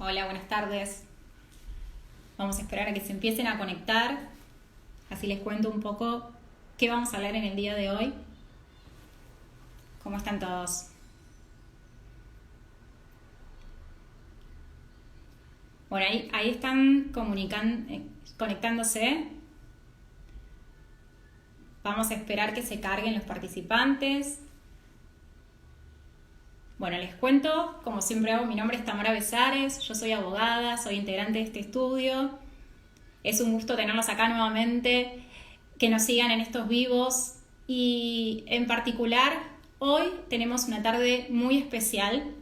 Hola, buenas tardes. Vamos a esperar a que se empiecen a conectar, así les cuento un poco qué vamos a hablar en el día de hoy. ¿Cómo están todos? Bueno, ahí están conectándose. Vamos a esperar que se carguen los participantes. Bueno, les cuento, como siempre hago, mi nombre es Tamara Besares, yo soy abogada, soy integrante de este estudio. Es un gusto tenerlos acá nuevamente, que nos sigan en estos vivos y en particular hoy tenemos una tarde muy especial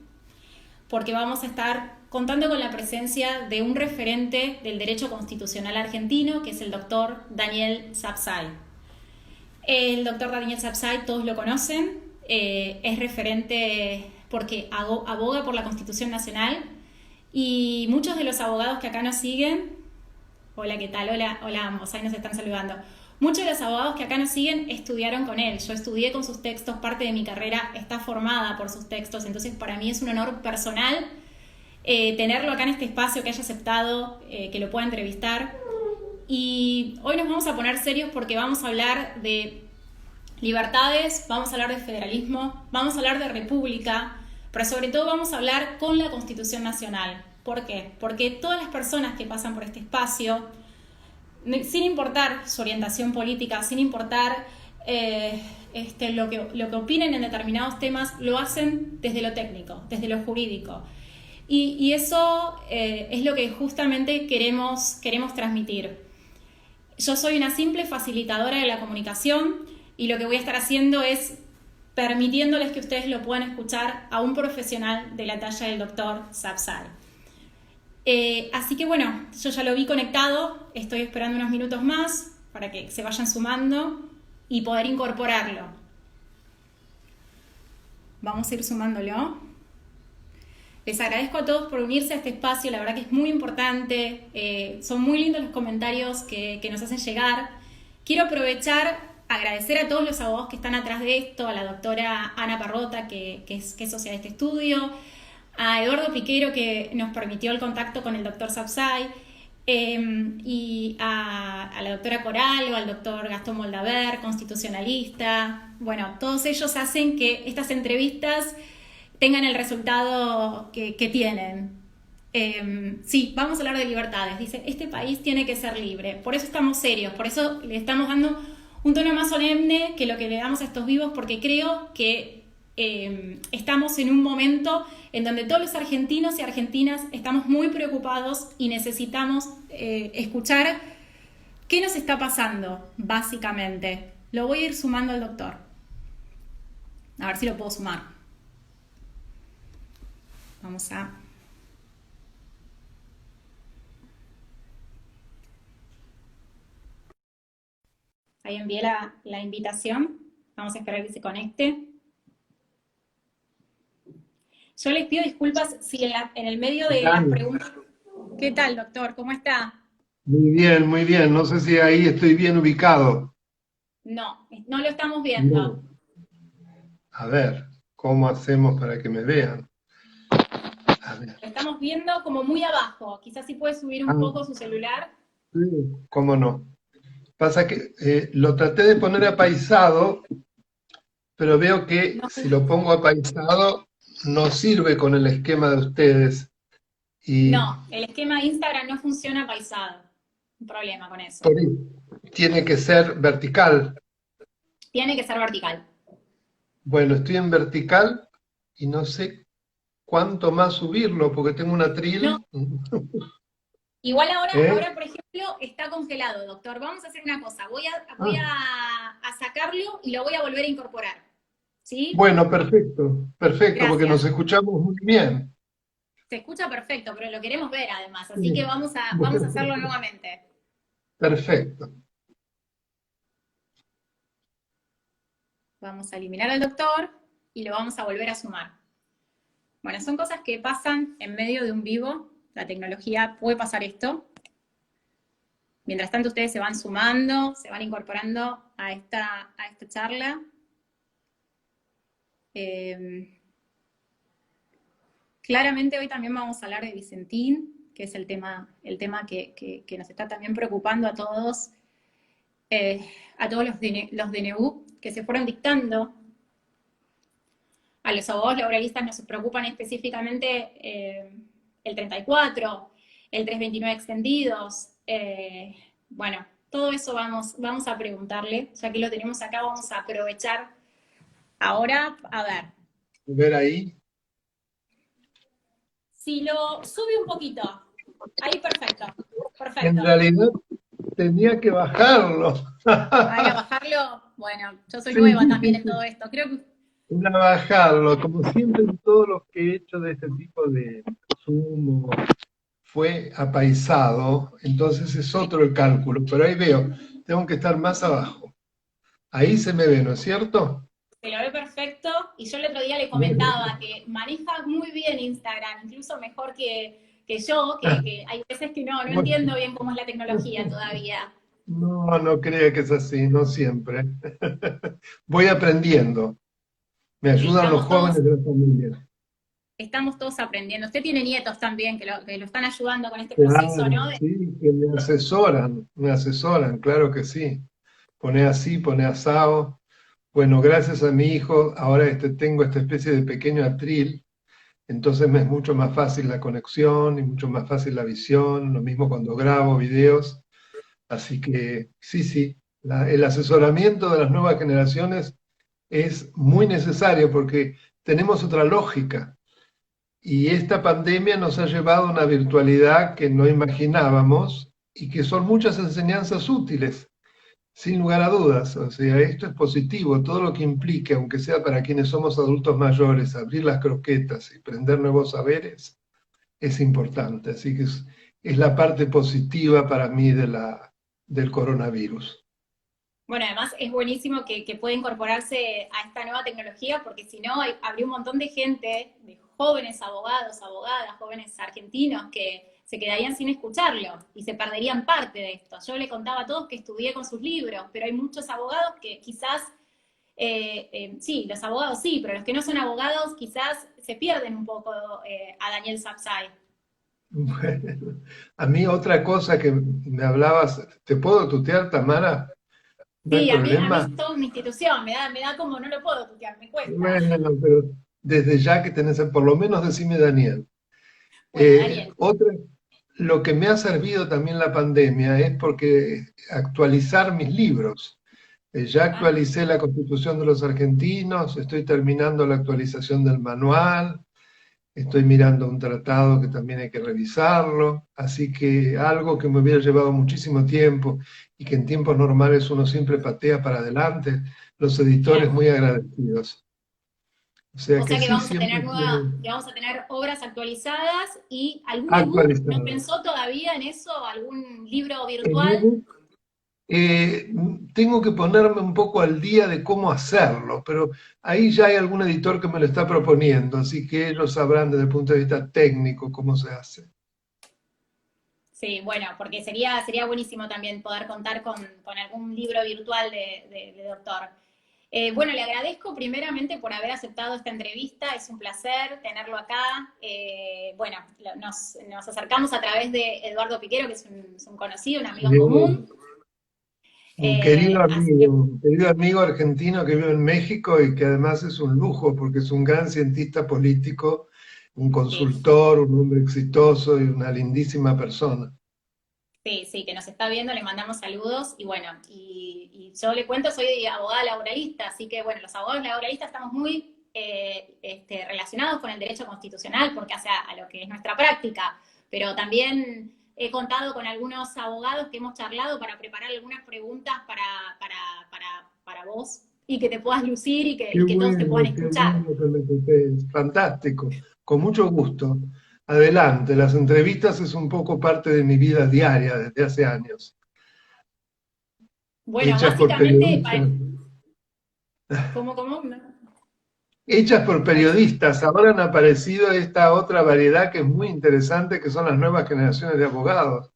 porque vamos a estar contando con la presencia de un referente del derecho constitucional argentino, que es el doctor Daniel Sapsay. El doctor Daniel Sapsay, todos lo conocen, es referente porque aboga por la Constitución Nacional y muchos de los abogados que acá nos siguen, hola, ¿qué tal? Hola ambos, ahí nos están saludando. Muchos de los abogados que acá nos siguen estudiaron con él. Yo estudié con sus textos, parte de mi carrera está formada por sus textos, entonces para mí es un honor personal tenerlo acá en este espacio, que haya aceptado que lo pueda entrevistar. Y hoy nos vamos a poner serios porque vamos a hablar de libertades, vamos a hablar de federalismo, vamos a hablar de república, pero sobre todo vamos a hablar con la Constitución Nacional. ¿Por qué? Porque todas las personas que pasan por este espacio, sin importar su orientación política, sin importar lo que opinen en determinados temas, lo hacen desde lo técnico, desde lo jurídico. Y eso es lo que justamente queremos transmitir. Yo soy una simple facilitadora de la comunicación y lo que voy a estar haciendo es permitiéndoles que ustedes lo puedan escuchar a un profesional de la talla del doctor Sapsay. Así que bueno, yo ya lo vi conectado, estoy esperando unos minutos más para que se vayan sumando y poder incorporarlo. Vamos a ir sumándolo. Les agradezco a todos por unirse a este espacio, la verdad que es muy importante, son muy lindos los comentarios que nos hacen llegar. Quiero aprovechar, agradecer a todos los abogados que están atrás de esto, a la doctora Ana Parrota, que es socia de este estudio, a Eduardo Piquero, que nos permitió el contacto con el doctor Sapsay, y a la doctora Coral o al doctor Gastón Moldaver, constitucionalista. Bueno, todos ellos hacen que estas entrevistas tengan el resultado que tienen. Sí, vamos a hablar de libertades. Dice, este país tiene que ser libre. Por eso estamos serios, por eso le estamos dando un tono más solemne que lo que le damos a estos vivos, porque creo que estamos en un momento en donde todos los argentinos y argentinas estamos muy preocupados y necesitamos escuchar qué nos está pasando, básicamente. Lo voy a ir sumando al doctor. A ver si lo puedo sumar. Vamos a... Ahí envié la invitación. Vamos a esperar que se conecte. Yo les pido disculpas si en el medio ¿Qué de las tal? preguntas... ¿Qué tal, doctor? ¿Cómo está? Muy bien, muy bien. No sé si ahí estoy bien ubicado. No, no lo estamos viendo. No. A ver, ¿cómo hacemos para que me vean? A ver. Lo estamos viendo como muy abajo. Quizás si puede subir un Ah, poco su celular. sí, cómo no. Pasa que lo traté de poner apaisado, pero veo que No, si lo pongo apaisado no sirve con el esquema de ustedes. Y no, el esquema de Instagram no funciona paisado. Un problema con eso. por ahí tiene que ser vertical. Tiene que ser vertical. Bueno, estoy en vertical y no sé cuánto más subirlo porque tengo un No, atril. igual ¿Eh? ahora, por ejemplo, está congelado, doctor. Vamos a hacer una cosa. Voy Ah, a sacarlo y lo voy a volver a incorporar. ¿Sí? bueno, perfecto, perfecto, porque nos Gracias. escuchamos muy bien. Se escucha perfecto, pero lo queremos ver además, así que Sí. vamos a hacerlo nuevamente. Perfecto. Vamos a eliminar al doctor y lo vamos a volver a sumar. Bueno, son cosas que pasan en medio de un vivo. La tecnología puede pasar esto. Mientras tanto, ustedes se van sumando, se van incorporando a esta charla. ¿Qué Claramente hoy también vamos a hablar de Vicentín, que es el tema que nos está también preocupando a todos los DNU que se fueron dictando. A los abogados laboralistas nos preocupan específicamente el 34, el 329 extendidos. Bueno, todo eso vamos a preguntarle, ya que lo tenemos acá, vamos a aprovechar ahora. A ver, Ver ahí. si lo sube un poquito, ahí perfecto, En perfecto. realidad tenía que bajarlo. Ahí a bajarlo, bueno, yo soy Sí, nueva sí, también en todo sí. esto, creo que Era bajarlo, como siempre en todos los que he hecho de este tipo de Zoom fue apaisado, entonces es sí, otro el cálculo, pero ahí veo, tengo que estar más abajo. Ahí se me ve, ¿no es cierto? se lo ve perfecto, y yo el otro día le comentaba que maneja muy bien Instagram, incluso mejor que yo, que hay veces que no entiendo bien cómo es la tecnología todavía. No, no crea que es así, no siempre. Voy aprendiendo. Me Sí, ayudan los jóvenes de la familia. estamos todos aprendiendo. Usted tiene nietos también que lo están ayudando con este proceso, Claro, ¿no? sí, que me asesoran, claro que sí. Pone así, pone asado. Bueno, gracias a mi hijo, ahora tengo esta especie de pequeño atril, entonces me es mucho más fácil la conexión y mucho más fácil la visión, lo mismo cuando grabo videos. Así que sí, sí, el asesoramiento de las nuevas generaciones es muy necesario porque tenemos otra lógica. Y esta pandemia nos ha llevado a una virtualidad que no imaginábamos y que son muchas enseñanzas útiles, sin lugar a dudas. O sea, esto es positivo, todo lo que implique, aunque sea para quienes somos adultos mayores, abrir las croquetas y aprender nuevos saberes, es importante. Así que es la parte positiva para mí del coronavirus. Bueno, además es buenísimo que pueda incorporarse a esta nueva tecnología, porque si no, habría un montón de gente, de jóvenes abogados, abogadas, jóvenes argentinos, que se quedarían sin escucharlo y se perderían parte de esto. Yo le contaba a todos que estudié con sus libros, pero hay muchos abogados que quizás, sí, los abogados sí, pero los que no son abogados quizás se pierden un poco a Daniel Sapsay. Bueno, a mí otra cosa que me hablabas, ¿te puedo tutear, Tamara? ¿No hay Sí, a mí problema? es toda una institución, me da como no lo puedo tutear, me cuesta. Bueno, pero desde ya que tenés, por lo menos decime Daniel. Bueno, Daniel. Otra, lo que me ha servido también la pandemia es porque actualizar mis libros. Ya Ah, actualicé la Constitución de los Argentinos, estoy terminando la actualización del manual, estoy mirando un tratado que también hay que revisarlo, así que algo que me hubiera llevado muchísimo tiempo y que en tiempos normales uno siempre patea para adelante, los editores claro. muy agradecidos. O sea O que sea que sí, vamos a siempre tener quiero que vamos a tener obras actualizadas y algún ebook. ¿No actualizar. pensó todavía en eso? ¿Algún libro El virtual? ebook, tengo que ponerme un poco al día de cómo hacerlo, pero ahí ya hay algún editor que me lo está proponiendo, así que ellos sabrán desde el punto de vista técnico cómo se hace. Sí, bueno, porque sería buenísimo también poder contar con algún libro virtual de doctor. Bueno, le agradezco primeramente por haber aceptado esta entrevista, es un placer tenerlo acá. Bueno, nos acercamos a través de Eduardo Piquero, que es un conocido, un amigo en común. Así que, Un querido amigo argentino que vive en México y que además es un lujo porque es un gran cientista político, un sí, consultor, un hombre exitoso y una lindísima persona. sí, sí, que nos está viendo, le mandamos saludos y bueno, y yo le cuento, soy abogada laboralista, así que bueno, los abogados laboralistas estamos muy relacionados con el derecho constitucional porque hace a lo que es nuestra práctica, pero también he contado con algunos abogados que hemos charlado para preparar algunas preguntas para vos y que te puedas lucir y que todos te puedan Qué escuchar. bueno que me contés. Fantástico, con mucho gusto. Adelante, las entrevistas es un poco parte de mi vida diaria desde hace años, Bueno, hechas por básicamente, periodistas. ¿cómo? No. Hechas por Ahí- periodistas, ahora han aparecido esta otra variedad que es muy interesante, que son las nuevas generaciones de abogados.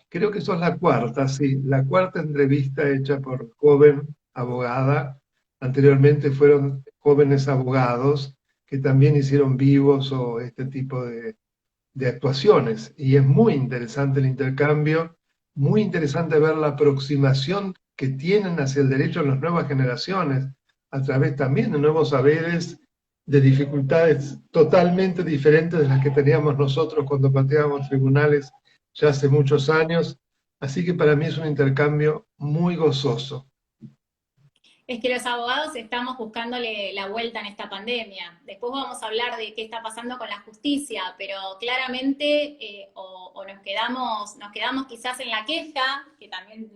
Creo que sos la cuarta, sí, la cuarta entrevista hecha por joven abogada. Anteriormente fueron jóvenes abogados que también hicieron vivos o este tipo de actuaciones. Y es muy interesante el intercambio, muy interesante ver la aproximación que tienen hacia el derecho las nuevas generaciones, a través también de nuevos saberes, de dificultades totalmente diferentes de las que teníamos nosotros cuando pateábamos tribunales ya hace muchos años. Así que para mí es un intercambio muy gozoso. Es que los abogados estamos buscándole la vuelta en esta pandemia. Después vamos a hablar de qué está pasando con la justicia, pero claramente o nos quedamos quizás en la queja, que también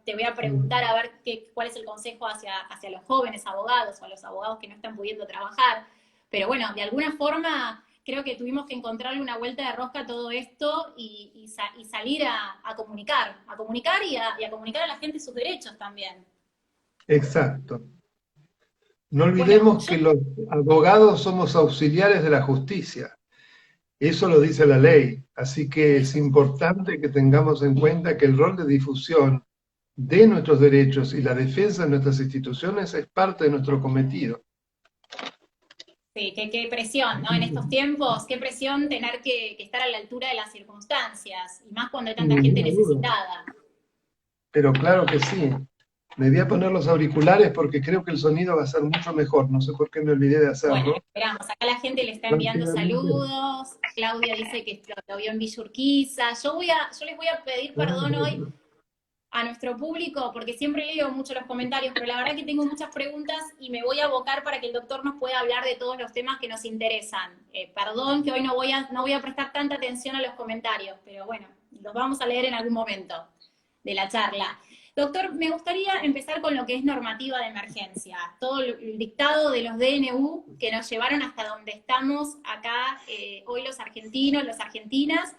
te voy a preguntar a ver cuál es el consejo hacia los jóvenes abogados o a los abogados que no están pudiendo trabajar. Pero bueno, de alguna forma creo que tuvimos que encontrarle una vuelta de rosca a todo esto y salir a comunicar, y a comunicar a la gente sus derechos también. Exacto. No Bueno, olvidemos que los abogados somos auxiliares de la justicia. Eso lo dice la ley. Así que es importante que tengamos en cuenta que el rol de difusión de nuestros derechos y la defensa de nuestras instituciones es parte de nuestro cometido. sí, qué presión, ¿no? En estos tiempos, qué presión tener que estar a la altura de las circunstancias, y más cuando hay tanta gente Ninguna duda. necesitada. Pero claro que sí. Me voy a poner los auriculares porque creo que el sonido va a ser mucho mejor. No sé por qué me olvidé de Bueno, hacerlo. esperamos. Acá la gente le está enviando Rápidamente. saludos. Claudia dice que lo vio en Villurquiza. Yo les voy a pedir perdón hoy a nuestro público, porque siempre leo mucho los comentarios, pero la verdad que tengo muchas preguntas y me voy a abocar para que el doctor nos pueda hablar de todos los temas que nos interesan. Perdón que hoy no voy a prestar tanta atención a los comentarios, pero bueno, los vamos a leer en algún momento de la charla. Doctor, me gustaría empezar con lo que es normativa de emergencia, todo el dictado de los DNU que nos llevaron hasta donde estamos acá hoy los argentinos, las argentinas,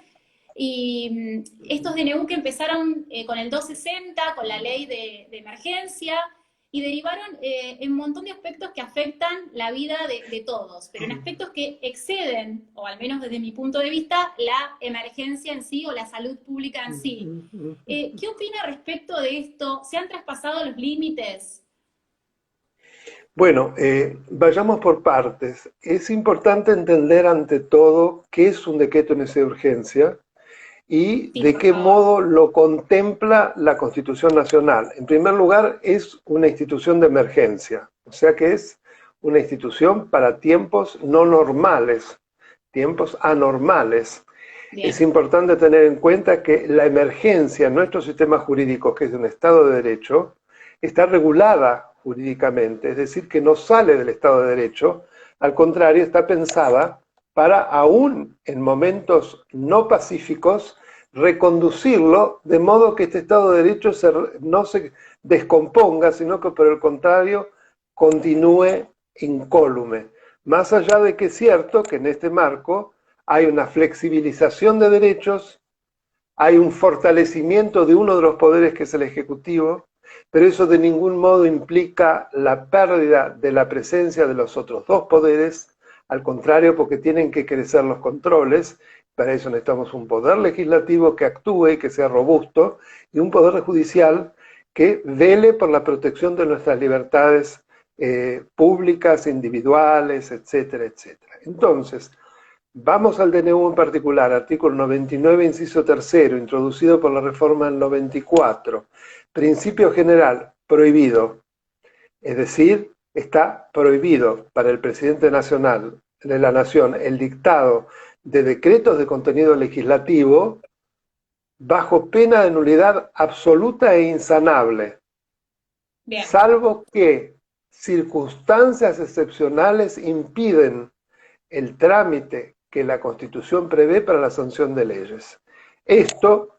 y estos DNU que empezaron con el 260, con la ley de emergencia, y derivaron en un montón de aspectos que afectan la vida de todos, pero en aspectos que exceden, o al menos desde mi punto de vista, la emergencia en sí o la salud pública en sí. ¿Qué opina respecto de esto? ¿Se han traspasado los límites? Bueno, vayamos por partes. Es importante entender ante todo qué es un decreto de necesidad de urgencia y Sí, de por qué favor. modo lo contempla la Constitución Nacional. En primer lugar, es una institución de emergencia, o sea que es una institución para tiempos no normales, tiempos anormales. Es Bien. importante tener en cuenta que la emergencia en nuestro sistema jurídico, que es de un Estado de Derecho, está regulada jurídicamente, es decir, que no sale del Estado de Derecho, al contrario, está pensada para, aún en momentos no pacíficos, reconducirlo de modo que este Estado de Derecho no se descomponga, sino que por el contrario continúe incólume. Más allá de que es cierto que en este marco hay una flexibilización de derechos, hay un fortalecimiento de uno de los poderes que es el Ejecutivo, pero eso de ningún modo implica la pérdida de la presencia de los otros dos poderes, al contrario, porque tienen que crecer los controles. Para eso necesitamos un poder legislativo que actúe y que sea robusto, y un poder judicial que vele por la protección de nuestras libertades públicas, individuales, etcétera, etcétera. Entonces, vamos al DNU en particular, artículo 99, inciso tercero, introducido por la reforma del 94. Principio general, prohibido. Es decir, está prohibido para el presidente nacional de la nación el dictado de decretos de contenido legislativo bajo pena de nulidad absoluta e insanable, Bien. salvo que circunstancias excepcionales impiden el trámite que la Constitución prevé para la sanción de leyes. Esto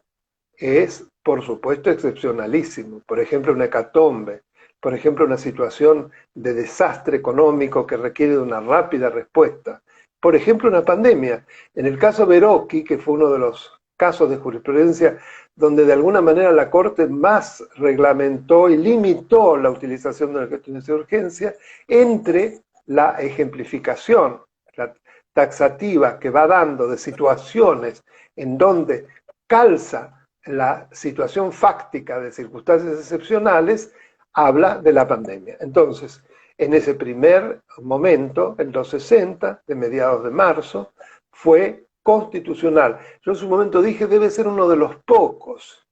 es, por supuesto, excepcionalísimo. Por ejemplo, una hecatombe, por ejemplo, una situación de desastre económico que requiere de una rápida respuesta. Por ejemplo, una pandemia. En el caso Verocchi, que fue uno de los casos de jurisprudencia donde de alguna manera la Corte más reglamentó y limitó la utilización de la cuestión de urgencia, entre la ejemplificación, la taxativa que va dando de situaciones en donde calza la situación fáctica de circunstancias excepcionales, habla de la pandemia. Entonces, en ese primer momento, en los 60, de mediados de marzo, fue constitucional. Yo en su momento dije, debe ser uno de los pocos.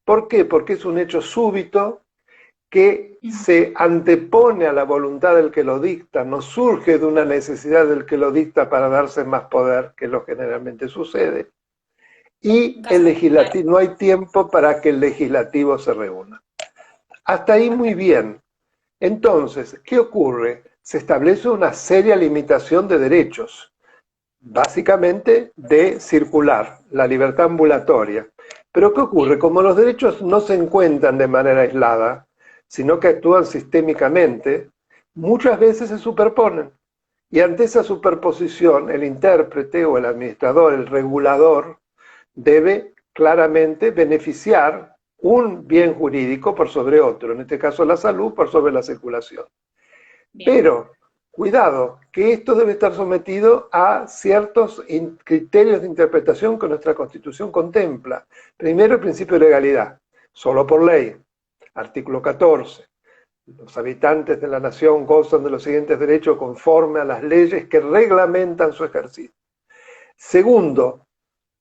¿Por qué? Porque es un hecho súbito que se antepone a la voluntad del que lo dicta, no surge de una necesidad del que lo dicta para darse más poder, que es lo que generalmente sucede, y el legislativo, no hay tiempo para que el legislativo se reúna. Hasta ahí muy bien. Entonces, ¿qué ocurre? Se establece una seria limitación de derechos, básicamente de circular, la libertad ambulatoria. Pero ¿qué ocurre? Como los derechos no se encuentran de manera aislada, sino que actúan sistémicamente, muchas veces se superponen. Y ante esa superposición, el intérprete o el administrador, el regulador, debe claramente beneficiar un bien jurídico por sobre otro, en este caso la salud por sobre la circulación. Bien. Pero, cuidado, que esto debe estar sometido a ciertos criterios de interpretación que nuestra Constitución contempla. Primero, el principio de legalidad, solo por ley. Artículo 14. Los habitantes de la nación gozan de los siguientes derechos conforme a las leyes que reglamentan su ejercicio. Segundo,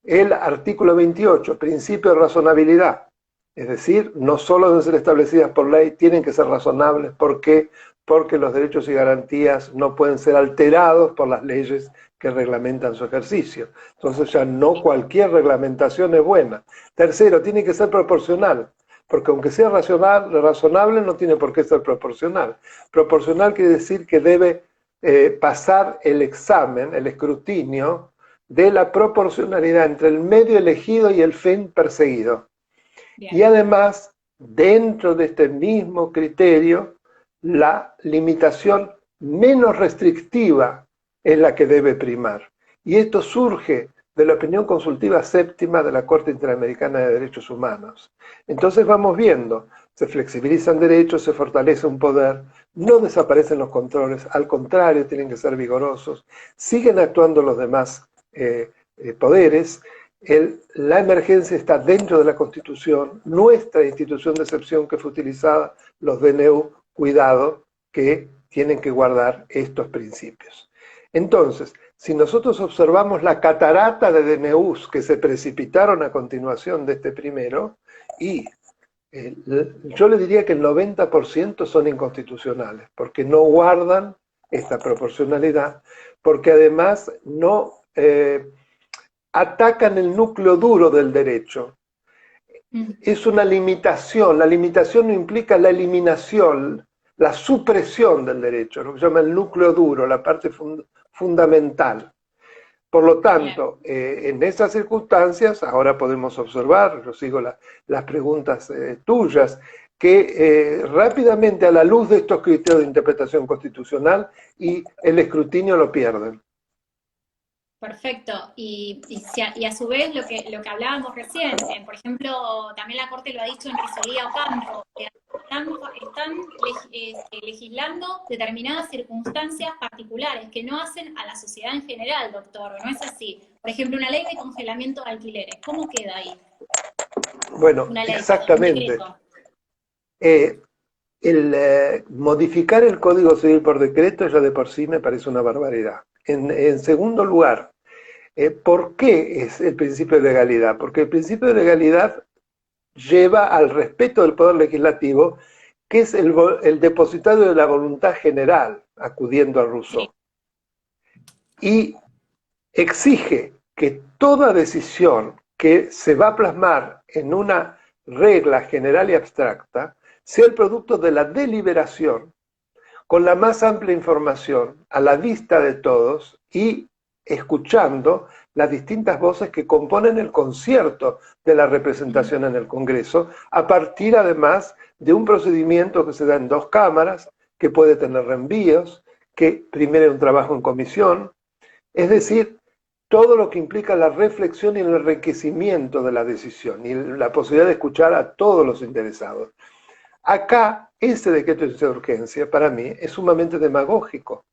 el artículo 28, principio de razonabilidad. Es decir, no solo deben ser establecidas por ley, tienen que ser razonables. ¿Por qué? Porque los derechos y garantías no pueden ser alterados por las leyes que reglamentan su ejercicio. Entonces ya no cualquier reglamentación es buena. Tercero, tiene que ser proporcional. Porque aunque sea razonable, no tiene por qué ser proporcional. Proporcional quiere decir que debe pasar el examen, el escrutinio, de la proporcionalidad entre el medio elegido y el fin perseguido. Bien. Y además, dentro de este mismo criterio, la limitación menos restrictiva es la que debe primar. Y esto surge de la opinión consultiva séptima de la Corte Interamericana de Derechos Humanos. Entonces vamos viendo, se flexibilizan derechos, se fortalece un poder, no desaparecen los controles, al contrario, tienen que ser vigorosos, siguen actuando los demás poderes, la emergencia está dentro de la Constitución, nuestra institución de excepción que fue utilizada, los DNU, cuidado, que tienen que guardar estos principios. Entonces, si nosotros observamos la catarata de DNUs que se precipitaron a continuación de este primero, y yo le diría que el 90% son inconstitucionales, porque no guardan esta proporcionalidad, porque además no atacan el núcleo duro del derecho. Es una limitación, la limitación no implica la eliminación, la supresión del derecho, lo que se llama el núcleo duro, la parte fundamental. Por lo tanto, en esas circunstancias, ahora podemos observar, yo sigo las preguntas tuyas, que rápidamente a la luz de estos criterios de interpretación constitucional y el escrutinio lo pierden. Perfecto. Y a su vez lo que hablábamos recién, por ejemplo, también la Corte lo ha dicho en Risolía Ocampo, que están legislando determinadas circunstancias particulares que no hacen a la sociedad en general, doctor, ¿no es así? Por ejemplo, una ley de congelamiento de alquileres, ¿cómo queda ahí? Bueno, exactamente. Modificar el Código Civil por decreto ya de por sí me parece una barbaridad. En segundo lugar, ¿por qué es el principio de legalidad? Porque el principio de legalidad lleva al respeto del Poder Legislativo, que es el depositario de la voluntad general, acudiendo a Rousseau. Y exige que toda decisión que se va a plasmar en una regla general y abstracta sea el producto de la deliberación, con la más amplia información, a la vista de todos y escuchando las distintas voces que componen el concierto de la representación en el Congreso, a partir además de un procedimiento que se da en dos cámaras, que puede tener reenvíos, que primero hay un trabajo en comisión, es decir, todo lo que implica la reflexión y el enriquecimiento de la decisión y la posibilidad de escuchar a todos los interesados. Acá, ese decreto de urgencia, para mí, es sumamente demagógico.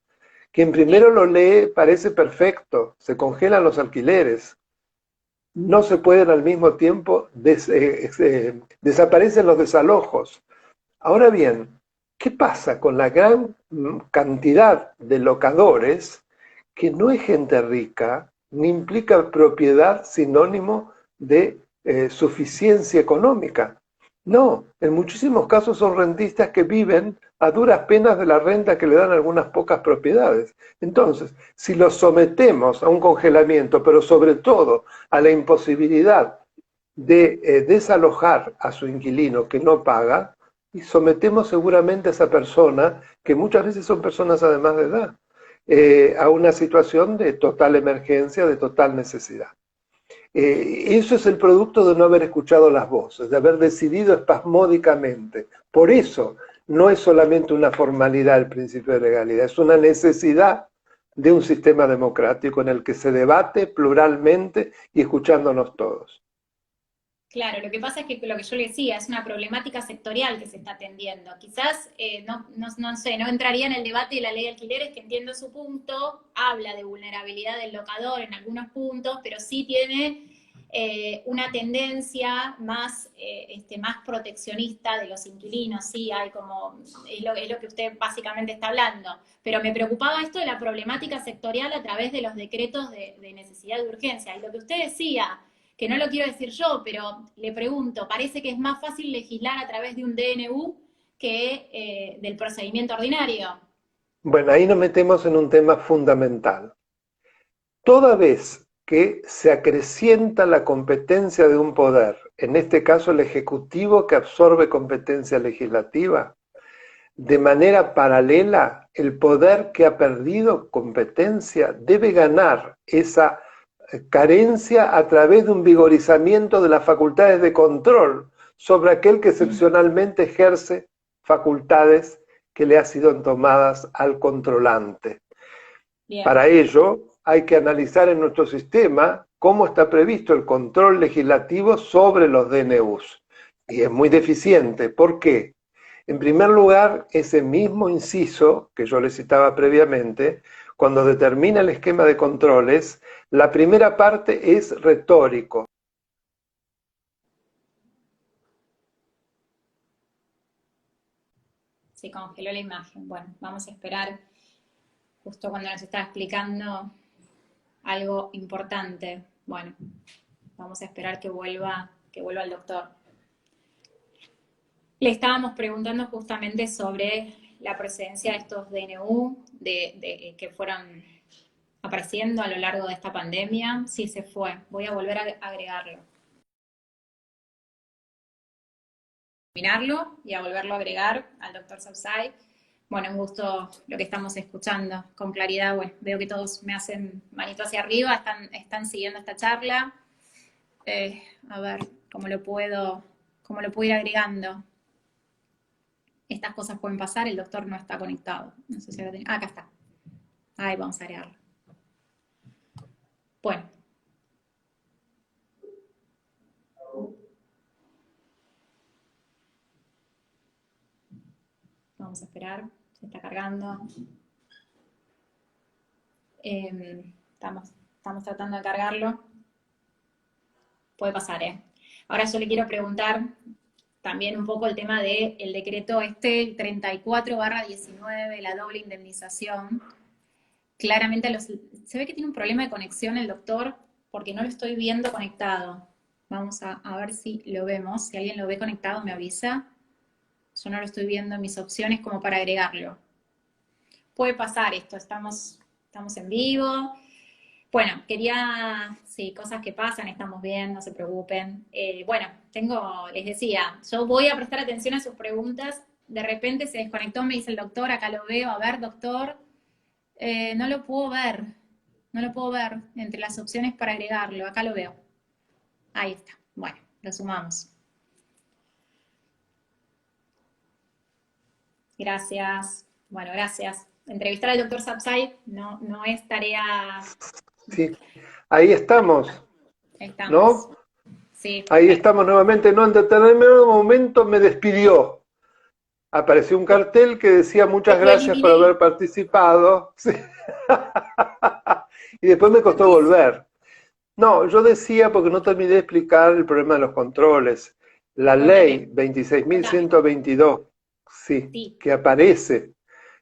Quien primero lo lee parece perfecto, se congelan los alquileres, no se pueden al mismo tiempo, desaparecen los desalojos. Ahora bien, ¿Qué pasa con la gran cantidad de locadores que no es gente rica, ni implica propiedad sinónimo de suficiencia económica? No, en muchísimos casos son rentistas que viven a duras penas de la renta que le dan algunas pocas propiedades. Entonces, si los sometemos a un congelamiento, pero sobre todo a la imposibilidad de desalojar a su inquilino que no paga, y sometemos seguramente a esa persona, que muchas veces son personas además de edad, a una situación de total emergencia, de total necesidad. Eso es el producto de no haber escuchado las voces, de haber decidido espasmódicamente. Por eso no es solamente una formalidad el principio de legalidad, es una necesidad de un sistema democrático en el que se debate pluralmente y escuchándonos todos. Claro, lo que pasa es que lo que yo le decía es una problemática sectorial que se está atendiendo. Quizás, no sé, no entraría en el debate de la ley de alquileres, que entiendo su punto, habla de vulnerabilidad del locador en algunos puntos, pero sí tiene una tendencia más, más proteccionista de los inquilinos, sí, hay como, es lo que usted básicamente está hablando. Pero me preocupaba esto de la problemática sectorial a través de los decretos de necesidad y de urgencia. Y lo que usted decía, que no lo quiero decir yo, pero le pregunto, parece que es más fácil legislar a través de un DNU que del procedimiento ordinario. Bueno, ahí nos metemos en un tema fundamental. Toda vez que se acrecienta la competencia de un poder, en este caso el Ejecutivo que absorbe competencia legislativa, de manera paralela, el poder que ha perdido competencia debe ganar esa carencia a través de un vigorizamiento de las facultades de control sobre aquel que excepcionalmente ejerce facultades que le han sido tomadas al controlante. Bien. Para ello hay que analizar en nuestro sistema cómo está previsto el control legislativo sobre los DNUs. Y es muy deficiente. ¿Por qué? En primer lugar, ese mismo inciso que yo le citaba previamente, cuando determina el esquema de controles, la primera parte es retórico. Se congeló la imagen. Bueno, vamos a esperar justo cuando nos estaba explicando algo importante. Bueno, vamos a esperar que vuelva el doctor. Le estábamos preguntando justamente sobre la presencia de estos DNU que fueron apareciendo a lo largo de esta pandemia. Sí, se fue. Voy a volver a agregarlo. Terminarlo y a volverlo a agregar al doctor Sapsay. Bueno, un gusto lo que estamos escuchando con claridad. Bueno, veo que todos me hacen manito hacia arriba, están siguiendo esta charla. A ver, ¿cómo lo puedo ir agregando? Estas cosas pueden pasar, el doctor no está conectado. No sé si ahora acá está. Ahí vamos a agregarlo. Bueno. Vamos a esperar, se está cargando. Estamos tratando de cargarlo. Puede pasar, ¿eh? Ahora yo le quiero preguntar también un poco el tema del decreto el 34/19, la doble indemnización. Claramente se ve que tiene un problema de conexión el doctor porque no lo estoy viendo conectado. Vamos a ver si lo vemos. Si alguien lo ve conectado me avisa. Yo no lo estoy viendo en mis opciones como para agregarlo. Puede pasar esto, estamos en vivo. Bueno, sí, cosas que pasan, estamos bien, no se preocupen. Bueno, les decía, yo voy a prestar atención a sus preguntas. De repente se desconectó, me dice el doctor, acá lo veo. A ver, doctor, no lo puedo ver entre las opciones para agregarlo. Acá lo veo. Ahí está. Bueno, lo sumamos. Gracias. Bueno, gracias. Entrevistar al doctor Sapsay no es tarea... Sí, ahí estamos. ¿No? Sí. Ahí estamos nuevamente. No, en determinado momento me despidió. Apareció un cartel que decía muchas gracias por haber participado. Sí. Y después me costó volver. No, yo decía, porque no terminé de explicar el problema de los controles. La ley 26.122 sí, Sí, que aparece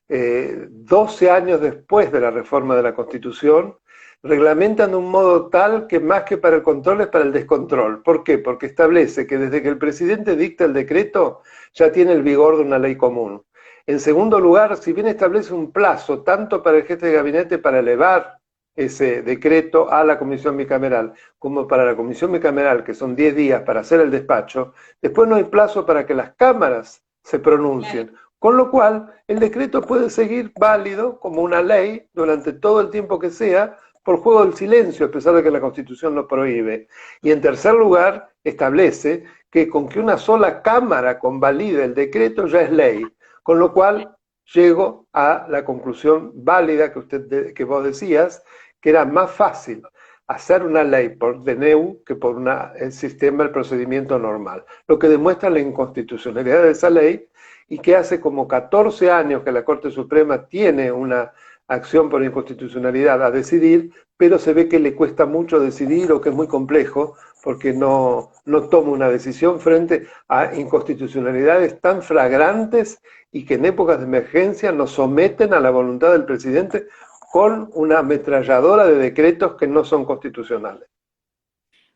12 años después de la reforma de la Constitución, reglamentan de un modo tal que más que para el control es para el descontrol. ¿Por qué? Porque establece que desde que el presidente dicta el decreto ya tiene el vigor de una ley común. En segundo lugar, si bien establece un plazo tanto para el jefe de gabinete para elevar ese decreto a la comisión bicameral, como para la comisión bicameral, que son 10 días para hacer el despacho, después no hay plazo para que las cámaras se claro. pronuncien. Con lo cual, el decreto puede seguir válido como una ley durante todo el tiempo que sea, por juego del silencio, a pesar de que la Constitución lo prohíbe. Y en tercer lugar, establece que con que una sola Cámara convalide el decreto ya es ley. Con lo cual, llego a la conclusión válida que vos decías, que era más fácil hacer una ley por DNU que por el sistema, el procedimiento normal. Lo que demuestra la inconstitucionalidad de esa ley y que hace como 14 años que la Corte Suprema tiene una acción por inconstitucionalidad a decidir, pero se ve que le cuesta mucho decidir o que es muy complejo porque no toma una decisión frente a inconstitucionalidades tan flagrantes y que en épocas de emergencia nos someten a la voluntad del presidente con una ametralladora de decretos que no son constitucionales.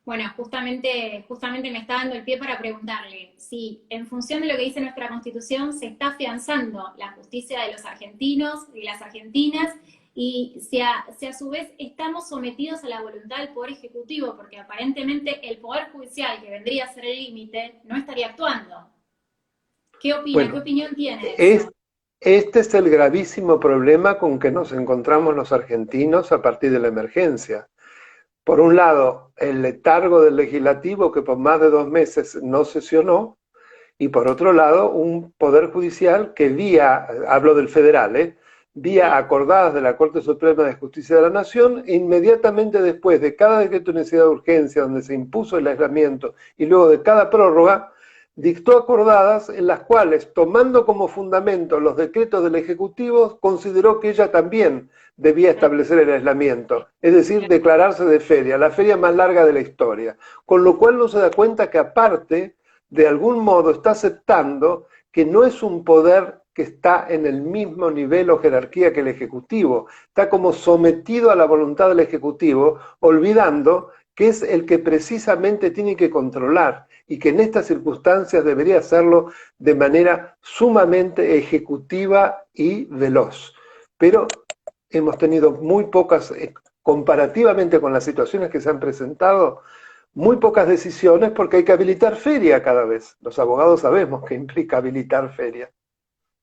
Bueno, justamente me está dando el pie para preguntarle si en función de lo que dice nuestra Constitución se está afianzando la justicia de los argentinos y las argentinas y si a su vez estamos sometidos a la voluntad del Poder Ejecutivo, porque aparentemente el Poder Judicial, que vendría a ser el límite, no estaría actuando. ¿Qué opina? ¿Qué Bueno, opinión tiene de es, eso? este es el gravísimo problema con que nos encontramos los argentinos a partir de la emergencia. Por un lado, el letargo del legislativo que por más de 2 meses no sesionó, y por otro lado, un poder judicial que hablo del federal, vía Sí, acordadas de la Corte Suprema de Justicia de la Nación, inmediatamente después de cada decreto de necesidad de urgencia donde se impuso el aislamiento y luego de cada prórroga, dictó acordadas en las cuales, tomando como fundamento los decretos del Ejecutivo, consideró que ella también debía establecer el aislamiento, es decir, claro. declararse de feria, la feria más larga de la historia. Con lo cual no se da cuenta que aparte, de algún modo, está aceptando que no es un poder que está en el mismo nivel o jerarquía que el Ejecutivo, está como sometido a la voluntad del Ejecutivo, olvidando que es el que precisamente tiene que controlar y que en estas circunstancias debería hacerlo de manera sumamente ejecutiva y veloz. Pero hemos tenido muy pocas, comparativamente con las situaciones que se han presentado, muy pocas decisiones porque hay que habilitar feria cada vez. Los abogados sabemos que implica habilitar feria.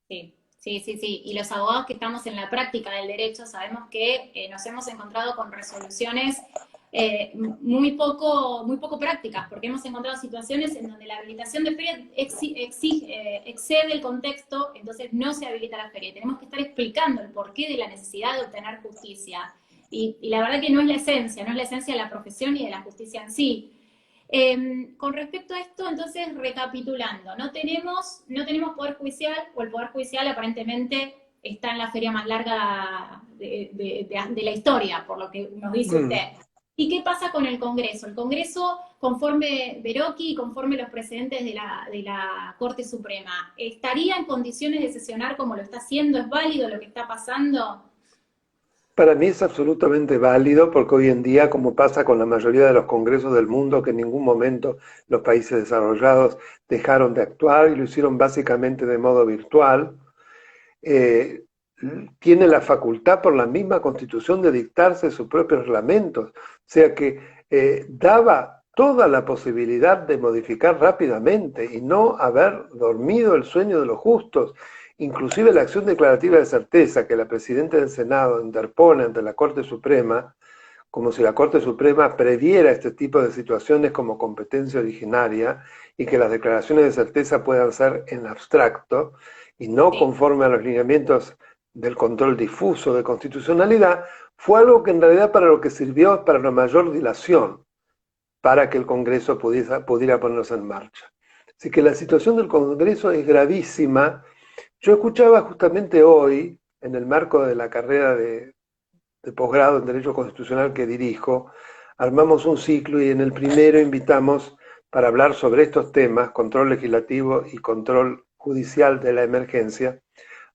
Sí, sí, sí, sí. Y los abogados que estamos en la práctica del derecho sabemos que nos hemos encontrado con resoluciones muy poco prácticas, porque hemos encontrado situaciones en donde la habilitación de feria excede el contexto, entonces no se habilita la feria. Tenemos que estar explicando el porqué de la necesidad de obtener justicia. Y la verdad que no es la esencia, no es la esencia de la profesión y de la justicia en sí. Con respecto a esto, entonces, recapitulando, no tenemos Poder Judicial, o el Poder Judicial aparentemente está en la feria más larga de la historia, por lo que nos dice Mm. usted. ¿Y qué pasa con el Congreso? El Congreso, conforme Verocchi y conforme los precedentes de la Corte Suprema, ¿estaría en condiciones de sesionar como lo está haciendo? ¿Es válido lo que está pasando? Para mí es absolutamente válido porque hoy en día, como pasa con la mayoría de los congresos del mundo, que en ningún momento los países desarrollados dejaron de actuar y lo hicieron básicamente de modo virtual, eh, tiene la facultad por la misma Constitución de dictarse sus propios reglamentos. O sea que daba toda la posibilidad de modificar rápidamente y no haber dormido el sueño de los justos. Inclusive la acción declarativa de certeza que la Presidenta del Senado interpone ante la Corte Suprema, como si la Corte Suprema previera este tipo de situaciones como competencia originaria y que las declaraciones de certeza puedan ser en abstracto y no Sí, conforme a los lineamientos del control difuso de constitucionalidad, fue algo que en realidad para lo que sirvió es para una mayor dilación, para que el Congreso pudiera ponerse en marcha. Así que la situación del Congreso es gravísima. Yo escuchaba justamente hoy, en el marco de la carrera de posgrado en Derecho Constitucional que dirijo, armamos un ciclo y en el primero invitamos para hablar sobre estos temas, control legislativo y control judicial de la emergencia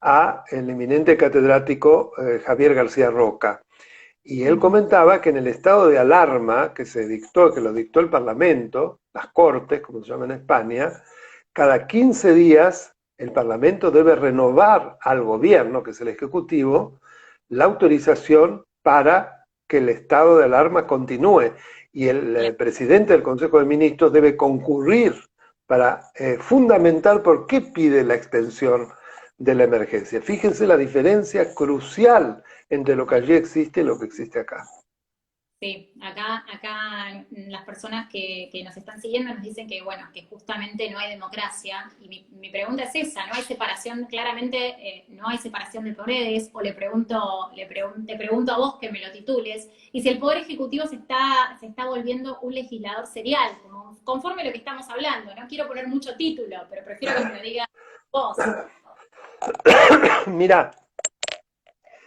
a el eminente catedrático Javier García Roca. Y él comentaba que en el estado de alarma que se dictó, que lo dictó el Parlamento, las Cortes, como se llama en España, cada 15 días el Parlamento debe renovar al gobierno, que es el Ejecutivo, la autorización para que el estado de alarma continúe. Y el presidente del Consejo de Ministros debe concurrir para fundamentar por qué pide la extensión de la emergencia. Fíjense la diferencia crucial entre lo que allí existe y lo que existe acá. Sí, acá las personas que nos están siguiendo nos dicen que, bueno, que justamente no hay democracia. Y mi pregunta es esa, ¿no hay separación? Claramente no hay separación de poderes, o te pregunto a vos que me lo titules, y si el Poder Ejecutivo se está volviendo un legislador serial, como, conforme a lo que estamos hablando. No quiero poner mucho título, pero prefiero que me lo digas vos. Mirá,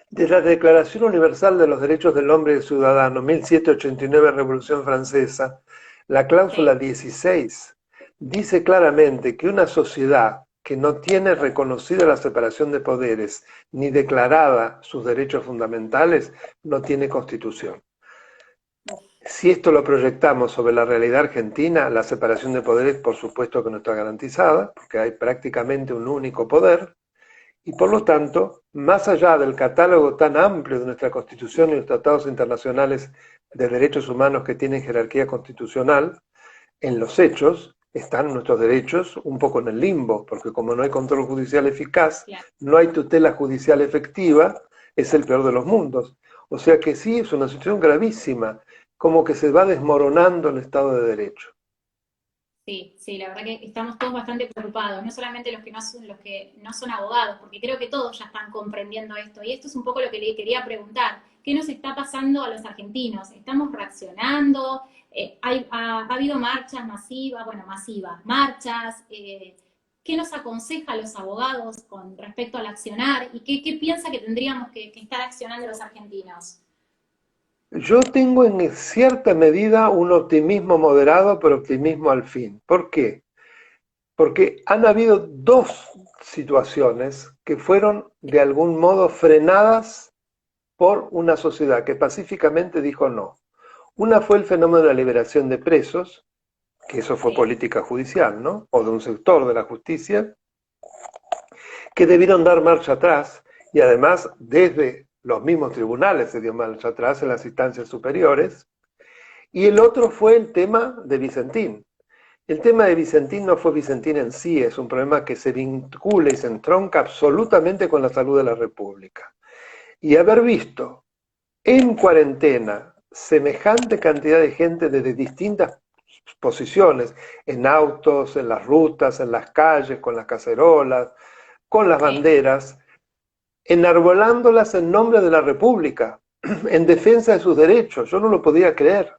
desde la Declaración Universal de los Derechos del Hombre y del Ciudadano, 1789, Revolución Francesa, la cláusula 16 dice claramente que una sociedad que no tiene reconocida la separación de poderes ni declarada sus derechos fundamentales, no tiene constitución. Si esto lo proyectamos sobre la realidad argentina, la separación de poderes por supuesto que no está garantizada, porque hay prácticamente un único poder, y por lo tanto, más allá del catálogo tan amplio de nuestra Constitución y los tratados internacionales de derechos humanos que tienen jerarquía constitucional, en los hechos están nuestros derechos un poco en el limbo, porque como no hay control judicial eficaz, no hay tutela judicial efectiva, es el peor de los mundos. O sea que sí, es una situación gravísima, como que se va desmoronando el Estado de Derecho. Sí, la verdad que estamos todos bastante preocupados, no solamente los que no son abogados, porque creo que todos ya están comprendiendo esto. Y esto es un poco lo que le quería preguntar. ¿Qué nos está pasando a los argentinos? ¿Estamos reaccionando? Ha habido marchas masivas, marchas. ¿Qué nos aconseja a los abogados con respecto al accionar? ¿Y qué piensa que tendríamos que estar accionando los argentinos? Yo tengo en cierta medida un optimismo moderado, pero optimismo al fin. ¿Por qué? Porque han habido dos situaciones que fueron de algún modo frenadas por una sociedad que pacíficamente dijo no. Una fue el fenómeno de la liberación de presos, que eso fue política judicial, ¿no? O de un sector de la justicia, que debieron dar marcha atrás, y además desde los mismos tribunales se dio marcha atrás en las instancias superiores. Y el otro fue el tema de Vicentín. El tema de Vicentín no fue Vicentín en sí, es un problema que se vincula y se entronca absolutamente con la salud de la República. Y haber visto en cuarentena semejante cantidad de gente desde distintas posiciones, en autos, en las rutas, en las calles, con las cacerolas, con las banderas, enarbolándolas en nombre de la República, en defensa de sus derechos. Yo no lo podía creer.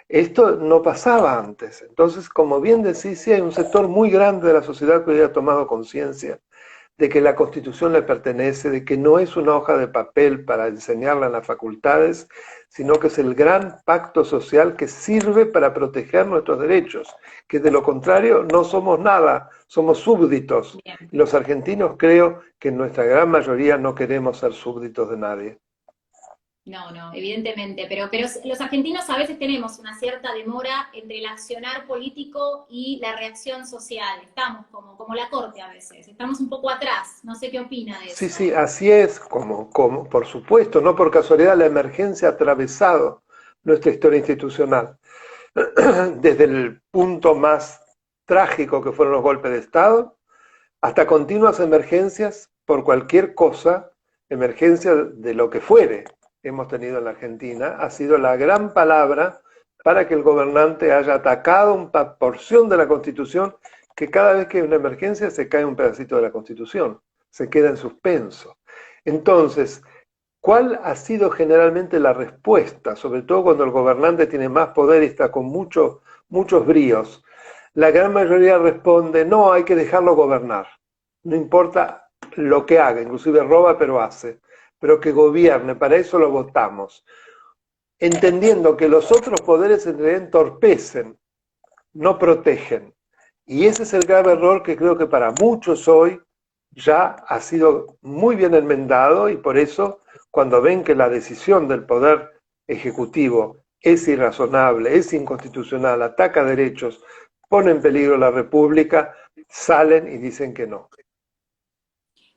Esto no pasaba antes. Entonces, como bien decís, sí hay un sector muy grande de la sociedad que hoy ha tomado conciencia de que la Constitución le pertenece, de que no es una hoja de papel para enseñarla en las facultades, sino que es el gran pacto social que sirve para proteger nuestros derechos, que de lo contrario no somos nada, somos súbditos. Y los argentinos creo que en nuestra gran mayoría no queremos ser súbditos de nadie. No, evidentemente, pero los argentinos a veces tenemos una cierta demora entre el accionar político y la reacción social. Estamos como la corte a veces, estamos un poco atrás. No sé qué opina de eso. Sí, así es, como por supuesto, no por casualidad la emergencia ha atravesado nuestra historia institucional. Desde el punto más trágico que fueron los golpes de Estado, hasta continuas emergencias por cualquier cosa, emergencia de lo que fuere, hemos tenido en la Argentina, ha sido la gran palabra para que el gobernante haya atacado una porción de la Constitución, que cada vez que hay una emergencia se cae un pedacito de la Constitución, se queda en suspenso. Entonces, ¿cuál ha sido generalmente la respuesta? Sobre todo cuando el gobernante tiene más poder y está con muchos bríos. La gran mayoría responde, no, hay que dejarlo gobernar. No importa lo que haga, inclusive roba, pero hace. Pero que gobierne, para eso lo votamos. Entendiendo que los otros poderes en realidad entorpecen, no protegen. Y ese es el grave error que creo que para muchos hoy ya ha sido muy bien enmendado, y por eso cuando ven que la decisión del Poder Ejecutivo es irrazonable, es inconstitucional, ataca derechos, pone en peligro la República, salen y dicen que no.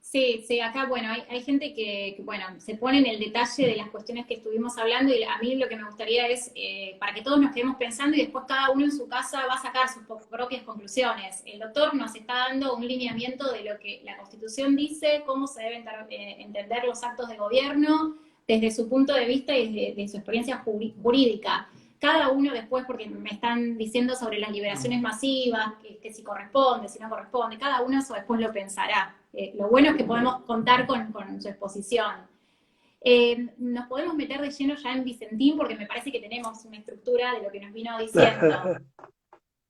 Sí, sí, acá, bueno, hay gente bueno, se pone en el detalle de las cuestiones que estuvimos hablando y a mí lo que me gustaría es, para que todos nos quedemos pensando y después cada uno en su casa va a sacar sus propias conclusiones. El doctor nos está dando un lineamiento de lo que la Constitución dice, cómo se deben entender los actos de gobierno desde su punto de vista y desde su experiencia jurídica. Cada uno después, porque me están diciendo sobre las liberaciones masivas, que si corresponde, si no corresponde, cada uno eso después lo pensará. Lo bueno es que podemos contar con su exposición. Nos podemos meter de lleno ya en Vicentín, porque me parece que tenemos una estructura de lo que nos vino diciendo.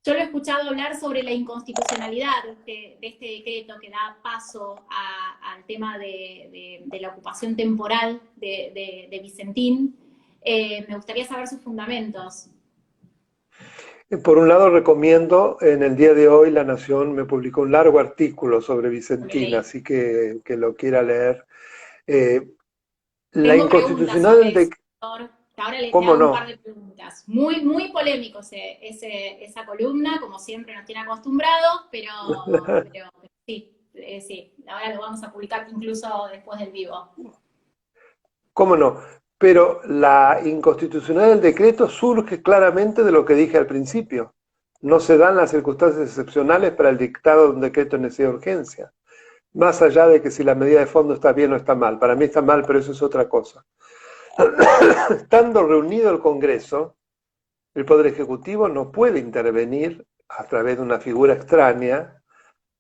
Yo lo he escuchado hablar sobre la inconstitucionalidad de este decreto que da paso al tema de la ocupación temporal de Vicentín. Me gustaría saber sus fundamentos. Por un lado recomiendo, en el día de hoy La Nación me publicó un largo artículo sobre Vicentín, así que lo quiera leer. La Tengo preguntas inconstitucional sobre del eso, doctor. Ahora le ¿Cómo hago un no? par de preguntas. Muy, muy polémico esa columna, como siempre nos tiene acostumbrados, pero sí, sí. Ahora lo vamos a publicar incluso después del vivo. ¿Cómo no? Pero la inconstitucionalidad del decreto surge claramente de lo que dije al principio. No se dan las circunstancias excepcionales para el dictado de un decreto de necesidad de urgencia. Más allá de que si la medida de fondo está bien o está mal. Para mí está mal, pero eso es otra cosa. Estando reunido el Congreso, el Poder Ejecutivo no puede intervenir a través de una figura extraña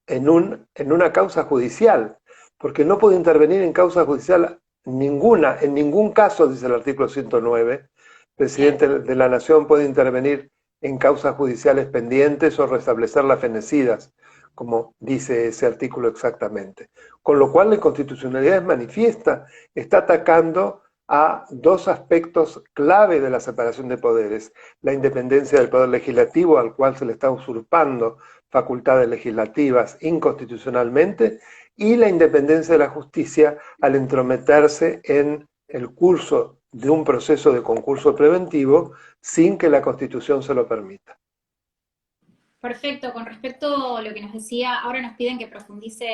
en una causa judicial, porque no puede intervenir en causa judicial ninguna, en ningún caso, dice el artículo 109, el presidente de la Nación puede intervenir en causas judiciales pendientes o restablecer las fenecidas, como dice ese artículo exactamente. Con lo cual la inconstitucionalidad es manifiesta, está atacando a dos aspectos clave de la separación de poderes: la independencia del poder legislativo, al cual se le está usurpando facultades legislativas inconstitucionalmente, y la independencia de la justicia al entrometerse en el curso de un proceso de concurso preventivo sin que la Constitución se lo permita. Perfecto, con respecto a lo que nos decía, ahora nos piden que profundice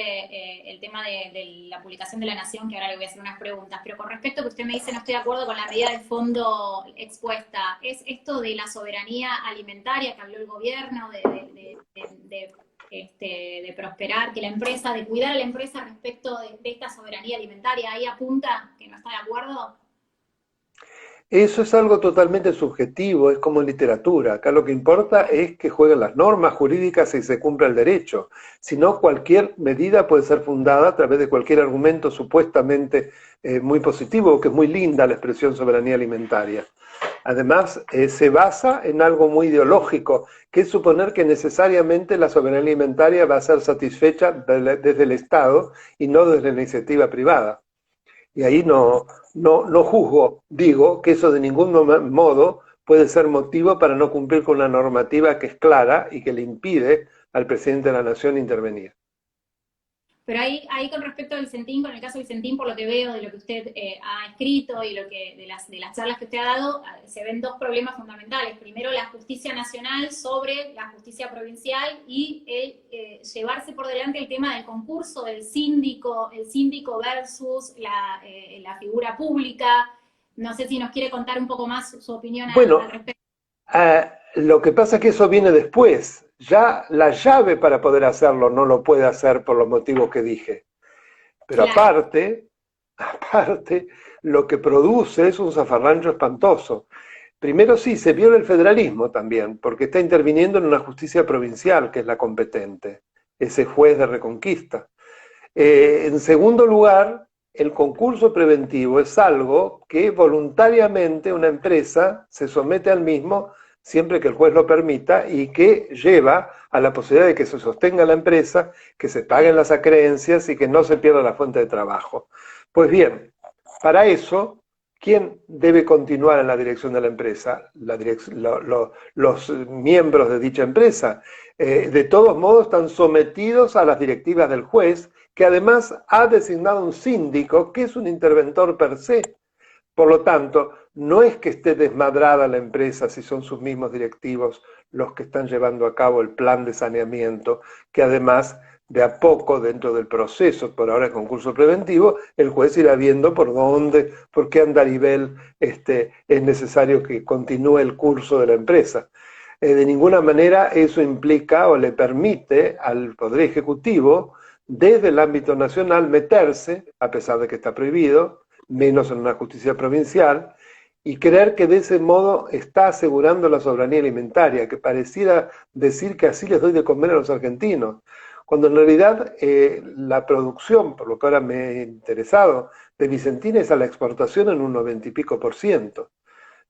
el tema de la publicación de La Nación, que ahora le voy a hacer unas preguntas, pero con respecto a que usted me dice no estoy de acuerdo con la medida de fondo expuesta, ¿es esto de la soberanía alimentaria que habló el gobierno, de prosperar, que la empresa, de cuidar a la empresa respecto de esta soberanía alimentaria, ahí apunta que no está de acuerdo? Eso es algo totalmente subjetivo, es como en literatura. Acá lo que importa es que jueguen las normas jurídicas y se cumpla el derecho. Si no, cualquier medida puede ser fundada a través de cualquier argumento supuestamente muy positivo, que es muy linda la expresión soberanía alimentaria. Además, se basa en algo muy ideológico, que es suponer que necesariamente la soberanía alimentaria va a ser satisfecha desde el Estado y no desde la iniciativa privada. Y ahí no juzgo, digo que eso de ningún modo puede ser motivo para no cumplir con una normativa que es clara y que le impide al presidente de la Nación intervenir. Pero ahí con respecto a Vicentín, con el caso de Vicentín, por lo que veo de lo que usted ha escrito y de las charlas que usted ha dado, se ven dos problemas fundamentales. Primero, la justicia nacional sobre la justicia provincial y llevarse por delante el tema del concurso del síndico, el síndico versus la figura pública. No sé si nos quiere contar un poco más su opinión al respecto. Lo que pasa es que eso viene después. Ya la llave para poder hacerlo no lo puede hacer por los motivos que dije. Pero claro, aparte, lo que produce es un zafarrancho espantoso. Primero sí, se viola el federalismo también, porque está interviniendo en una justicia provincial, que es la competente, ese juez de Reconquista. En segundo lugar, el concurso preventivo es algo que voluntariamente una empresa se somete al mismo siempre que el juez lo permita, y que lleva a la posibilidad de que se sostenga la empresa, que se paguen las acreencias y que no se pierda la fuente de trabajo. Pues bien, para eso, ¿quién debe continuar en la dirección de la empresa? Los miembros de dicha empresa. De todos modos están sometidos a las directivas del juez, que además ha designado un síndico, que es un interventor per se. Por lo tanto, no es que esté desmadrada la empresa si son sus mismos directivos los que están llevando a cabo el plan de saneamiento, que además de a poco dentro del proceso, por ahora el concurso preventivo, el juez irá viendo por qué andarivel es necesario que continúe el curso de la empresa. De ninguna manera eso implica o le permite al Poder Ejecutivo, desde el ámbito nacional, meterse, a pesar de que está prohibido, menos en una justicia provincial, y creer que de ese modo está asegurando la soberanía alimentaria, que pareciera decir que así les doy de comer a los argentinos, cuando en realidad la producción, por lo que ahora me he interesado, de Vicentina es a la exportación en un 90 y pico por ciento,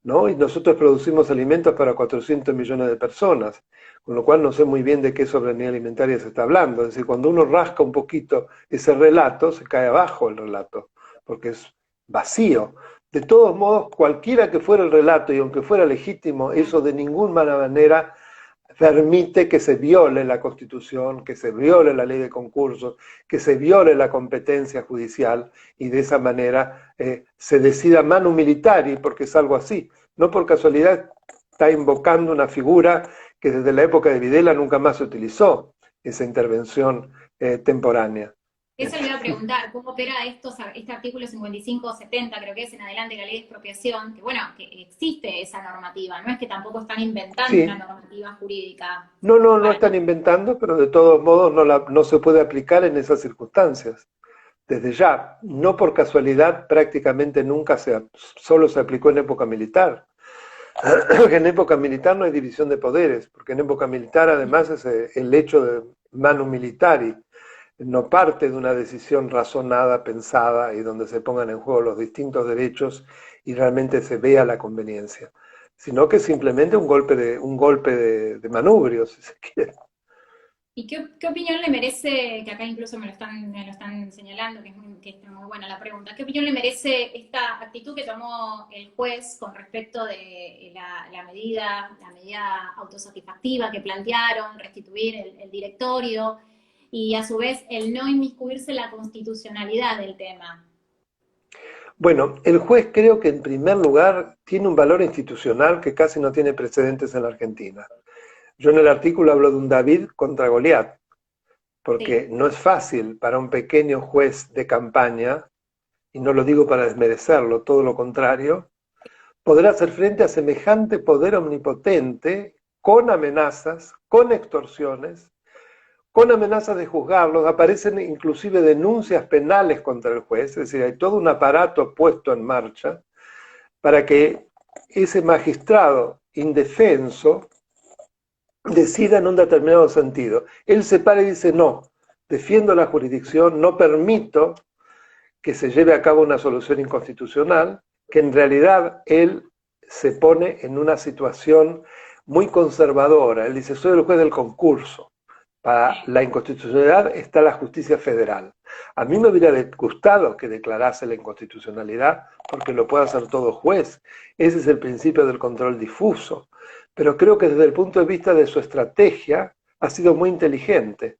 ¿no? Y nosotros producimos alimentos para 400 millones de personas, con lo cual no sé muy bien de qué soberanía alimentaria se está hablando. Es decir, cuando uno rasca un poquito ese relato, se cae abajo el relato, porque es vacío. De todos modos, cualquiera que fuera el relato, y aunque fuera legítimo, eso de ninguna manera permite que se viole la Constitución, que se viole la ley de concursos, que se viole la competencia judicial, y de esa manera se decida manu militari, porque es algo así. No por casualidad está invocando una figura que desde la época de Videla nunca más se utilizó, esa intervención temporánea. Eso le iba a preguntar, ¿cómo opera este artículo 55-70, creo que es en adelante, la ley de expropiación? Que bueno, que existe esa normativa, no es que tampoco están inventando Sí. una normativa jurídica. No están inventando, pero de todos modos no se puede aplicar en esas circunstancias. Desde ya, no por casualidad, prácticamente nunca solo se aplicó en época militar. En época militar no hay división de poderes, porque en época militar además es el hecho de manu militari, no parte de una decisión razonada, pensada, y donde se pongan en juego los distintos derechos y realmente se vea la conveniencia, sino que es simplemente un golpe de manubrio, si se quiere. ¿Y qué opinión le merece, que acá incluso me lo están señalando, que está muy buena la pregunta, qué opinión le merece esta actitud que tomó el juez con respecto de la medida autosatisfactiva que plantearon, restituir el directorio, y a su vez el no inmiscuirse en la constitucionalidad del tema? Bueno, el juez creo que en primer lugar tiene un valor institucional que casi no tiene precedentes en la Argentina. Yo en el artículo hablo de un David contra Goliat, porque Sí. no es fácil para un pequeño juez de campaña, y no lo digo para desmerecerlo, todo lo contrario, poder hacer frente a semejante poder omnipotente, con amenazas, con extorsiones, con amenazas de juzgarlos. Aparecen inclusive denuncias penales contra el juez, es decir, hay todo un aparato puesto en marcha para que ese magistrado indefenso decida en un determinado sentido. Él se para y dice, no, defiendo la jurisdicción, no permito que se lleve a cabo una solución inconstitucional, que en realidad él se pone en una situación muy conservadora. Él dice, soy el juez del concurso. Para la inconstitucionalidad está la justicia federal. A mí me hubiera gustado que declarase la inconstitucionalidad, porque lo puede hacer todo juez. Ese es el principio del control difuso. Pero creo que desde el punto de vista de su estrategia ha sido muy inteligente.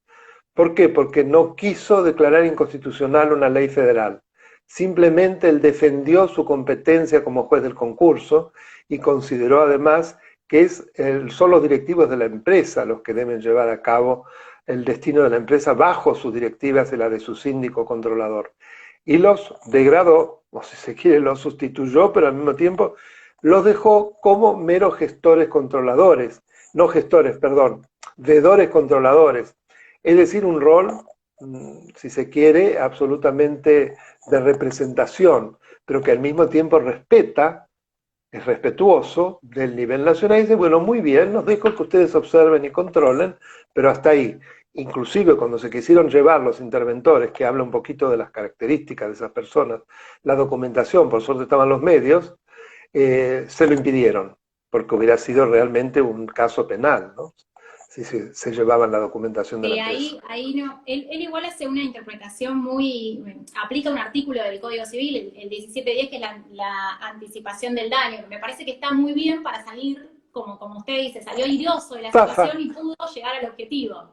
¿Por qué? Porque no quiso declarar inconstitucional una ley federal. Simplemente él defendió su competencia como juez del concurso y consideró además que son los directivos de la empresa los que deben llevar a cabo el destino de la empresa bajo sus directivas y la de su síndico controlador. Y los degradó, o si se quiere, los sustituyó, pero al mismo tiempo los dejó como meros gestores controladores, no gestores, perdón, veedores controladores. Es decir, un rol, si se quiere, absolutamente de representación, pero que al mismo tiempo es respetuoso del nivel nacional y dice, bueno, muy bien, nos dejo que ustedes observen y controlen, pero hasta ahí. Inclusive cuando se quisieron llevar los interventores, que habla un poquito de las características de esas personas, la documentación, por suerte estaban los medios, se lo impidieron, porque hubiera sido realmente un caso penal, ¿no? sí, sí, se llevaban la documentación de la Sí, empresa. ahí no. Él igual hace una interpretación muy. Aplica un artículo del Código Civil, el 1710, que es la anticipación del daño, que me parece que está muy bien para salir, como usted dice, salió irioso de la Zafa situación y pudo llegar al objetivo,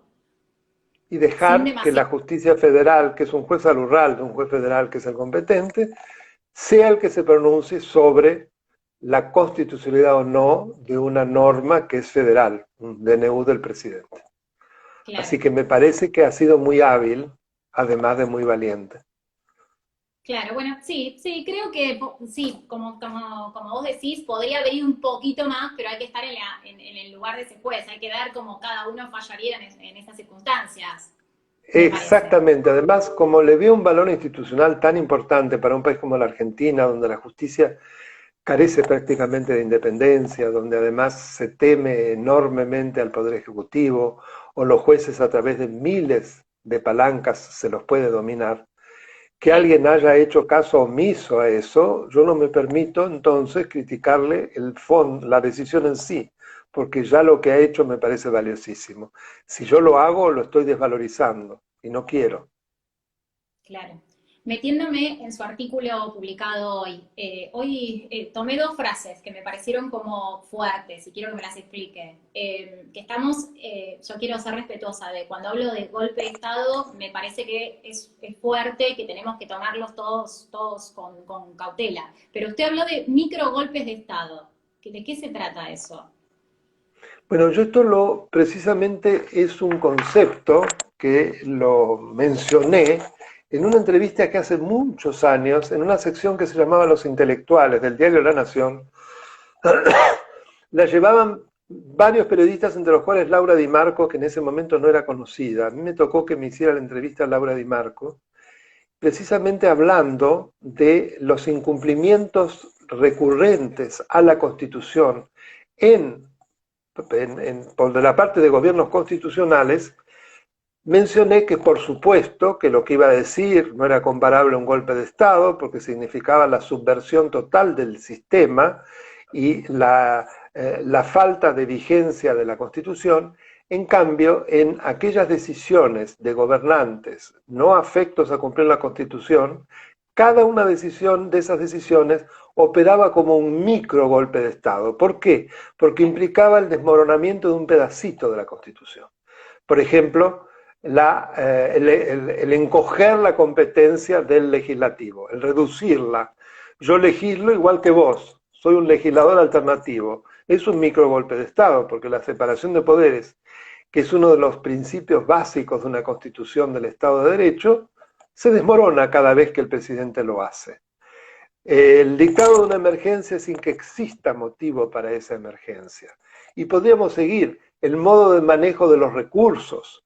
y sin dejar que la demasiado. justicia federal, que es un juez alural, un juez federal que es el competente, sea el que se pronuncie sobre la constitucionalidad o no de una norma que es federal, un DNU del presidente. Así Claro. que me parece que ha sido muy hábil, además de muy valiente. Claro, bueno, sí, sí, creo que sí, como vos decís, podría haber ido un poquito más, pero hay que estar en el lugar de ese juez, hay que ver cómo cada uno fallaría en esas circunstancias, me parece. Exactamente, además, como le veo un valor institucional tan importante para un país como la Argentina, donde la justicia carece prácticamente de independencia, donde además se teme enormemente al Poder Ejecutivo, o los jueces a través de miles de palancas se los puede dominar, que Sí. alguien haya hecho caso omiso a eso, yo no me permito entonces criticarle la decisión en sí, porque ya lo que ha hecho me parece valiosísimo. Si yo lo hago, lo estoy desvalorizando y no quiero. Claro. Metiéndome en su artículo publicado hoy, tomé dos frases que me parecieron como fuertes y quiero que me las explique. Que estamos, yo quiero ser respetuosa de cuando hablo de golpe de Estado, me parece que es fuerte, que tenemos que tomarlos todos con cautela. Pero usted habló de micro golpes de Estado. ¿De qué se trata eso? Bueno, yo esto precisamente es un concepto que lo mencioné en una entrevista que hace muchos años, en una sección que se llamaba Los Intelectuales del diario La Nación, la llevaban varios periodistas, entre los cuales Laura Di Marco, que en ese momento no era conocida. A mí me tocó que me hiciera la entrevista a Laura Di Marco, precisamente hablando de los incumplimientos recurrentes a la Constitución en por de la parte de gobiernos constitucionales. Mencioné que por supuesto que lo que iba a decir no era comparable a un golpe de Estado porque significaba la subversión total del sistema y la falta de vigencia de la Constitución. En cambio, en aquellas decisiones de gobernantes no afectos a cumplir la Constitución, cada una decisión de esas decisiones operaba como un micro golpe de Estado. ¿Por qué? Porque implicaba el desmoronamiento de un pedacito de la Constitución. Por ejemplo, el encoger la competencia del legislativo, el reducirla. Yo legislo igual que vos, soy un legislador alternativo. Es un micro golpe de Estado, porque la separación de poderes, que es uno de los principios básicos de una constitución del Estado de Derecho, se desmorona cada vez que el presidente lo hace. El dictado de una emergencia sin que exista motivo para esa emergencia. Y podríamos seguir el modo de manejo de los recursos,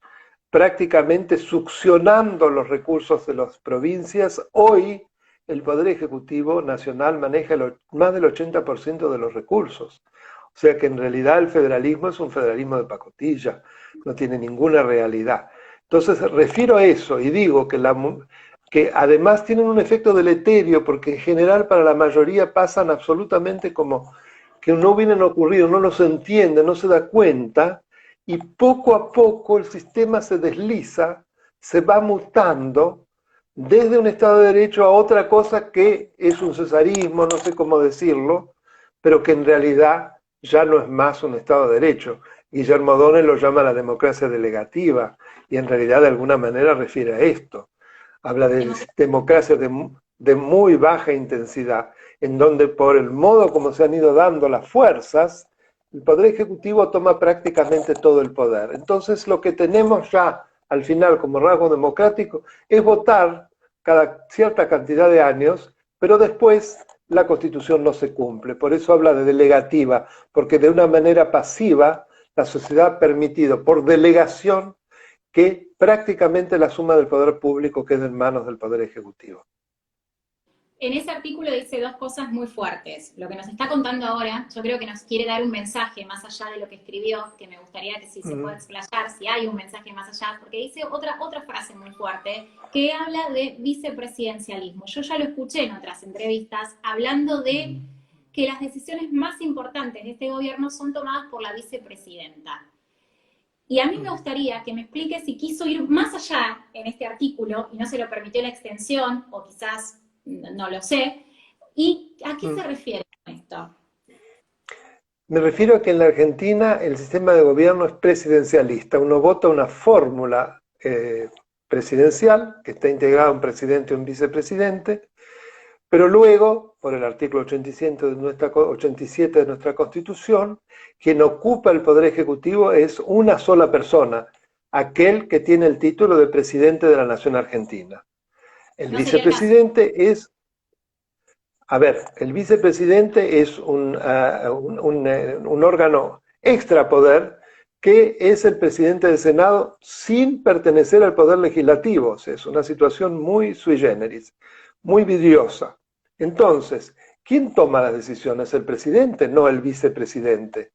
prácticamente succionando los recursos de las provincias. Hoy el Poder Ejecutivo Nacional maneja más del 80% de los recursos. O sea que en realidad el federalismo es un federalismo de pacotilla, no tiene ninguna realidad. Entonces refiero a eso y digo que además tienen un efecto deleterio porque en general para la mayoría pasan absolutamente como que no hubieran ocurrido, no los entiende, no se da cuenta y poco a poco el sistema se desliza, se va mutando desde un Estado de Derecho a otra cosa que es un cesarismo, no sé cómo decirlo, pero que en realidad ya no es más un Estado de Derecho. Guillermo O'Donnell lo llama la democracia delegativa y en realidad de alguna manera refiere a esto. Habla de democracias de muy baja intensidad, en donde por el modo como se han ido dando las fuerzas, el Poder Ejecutivo toma prácticamente todo el poder. Entonces lo que tenemos ya al final como rasgo democrático es votar cada cierta cantidad de años, pero después la Constitución no se cumple. Por eso habla de delegativa, porque de una manera pasiva la sociedad ha permitido por delegación que prácticamente la suma del poder público queda en manos del Poder Ejecutivo. En ese artículo dice dos cosas muy fuertes. Lo que nos está contando ahora, yo creo que nos quiere dar un mensaje más allá de lo que escribió, que me gustaría que si se puede explayar, si hay un mensaje más allá, porque dice otra frase muy fuerte, que habla de vicepresidencialismo. Yo ya lo escuché en otras entrevistas, hablando de que las decisiones más importantes de este gobierno son tomadas por la vicepresidenta. Y a mí me gustaría que me explique si quiso ir más allá en este artículo y no se lo permitió la extensión, o quizás no lo sé, y a qué se Mm. refiere con esto. Me refiero a que en la Argentina el sistema de gobierno es presidencialista. Uno vota una fórmula presidencial, que está integrada un presidente y un vicepresidente, pero luego, por el artículo 87 de nuestra Constitución, quien ocupa el Poder Ejecutivo es una sola persona, aquel que tiene el título de presidente de la Nación Argentina. El No sería el caso. vicepresidente es, a ver, el vicepresidente es un órgano extrapoder que es el presidente del Senado sin pertenecer al Poder Legislativo. O sea, es una situación muy sui generis, muy vidriosa. Entonces, ¿quién toma las decisiones? El presidente, no el vicepresidente.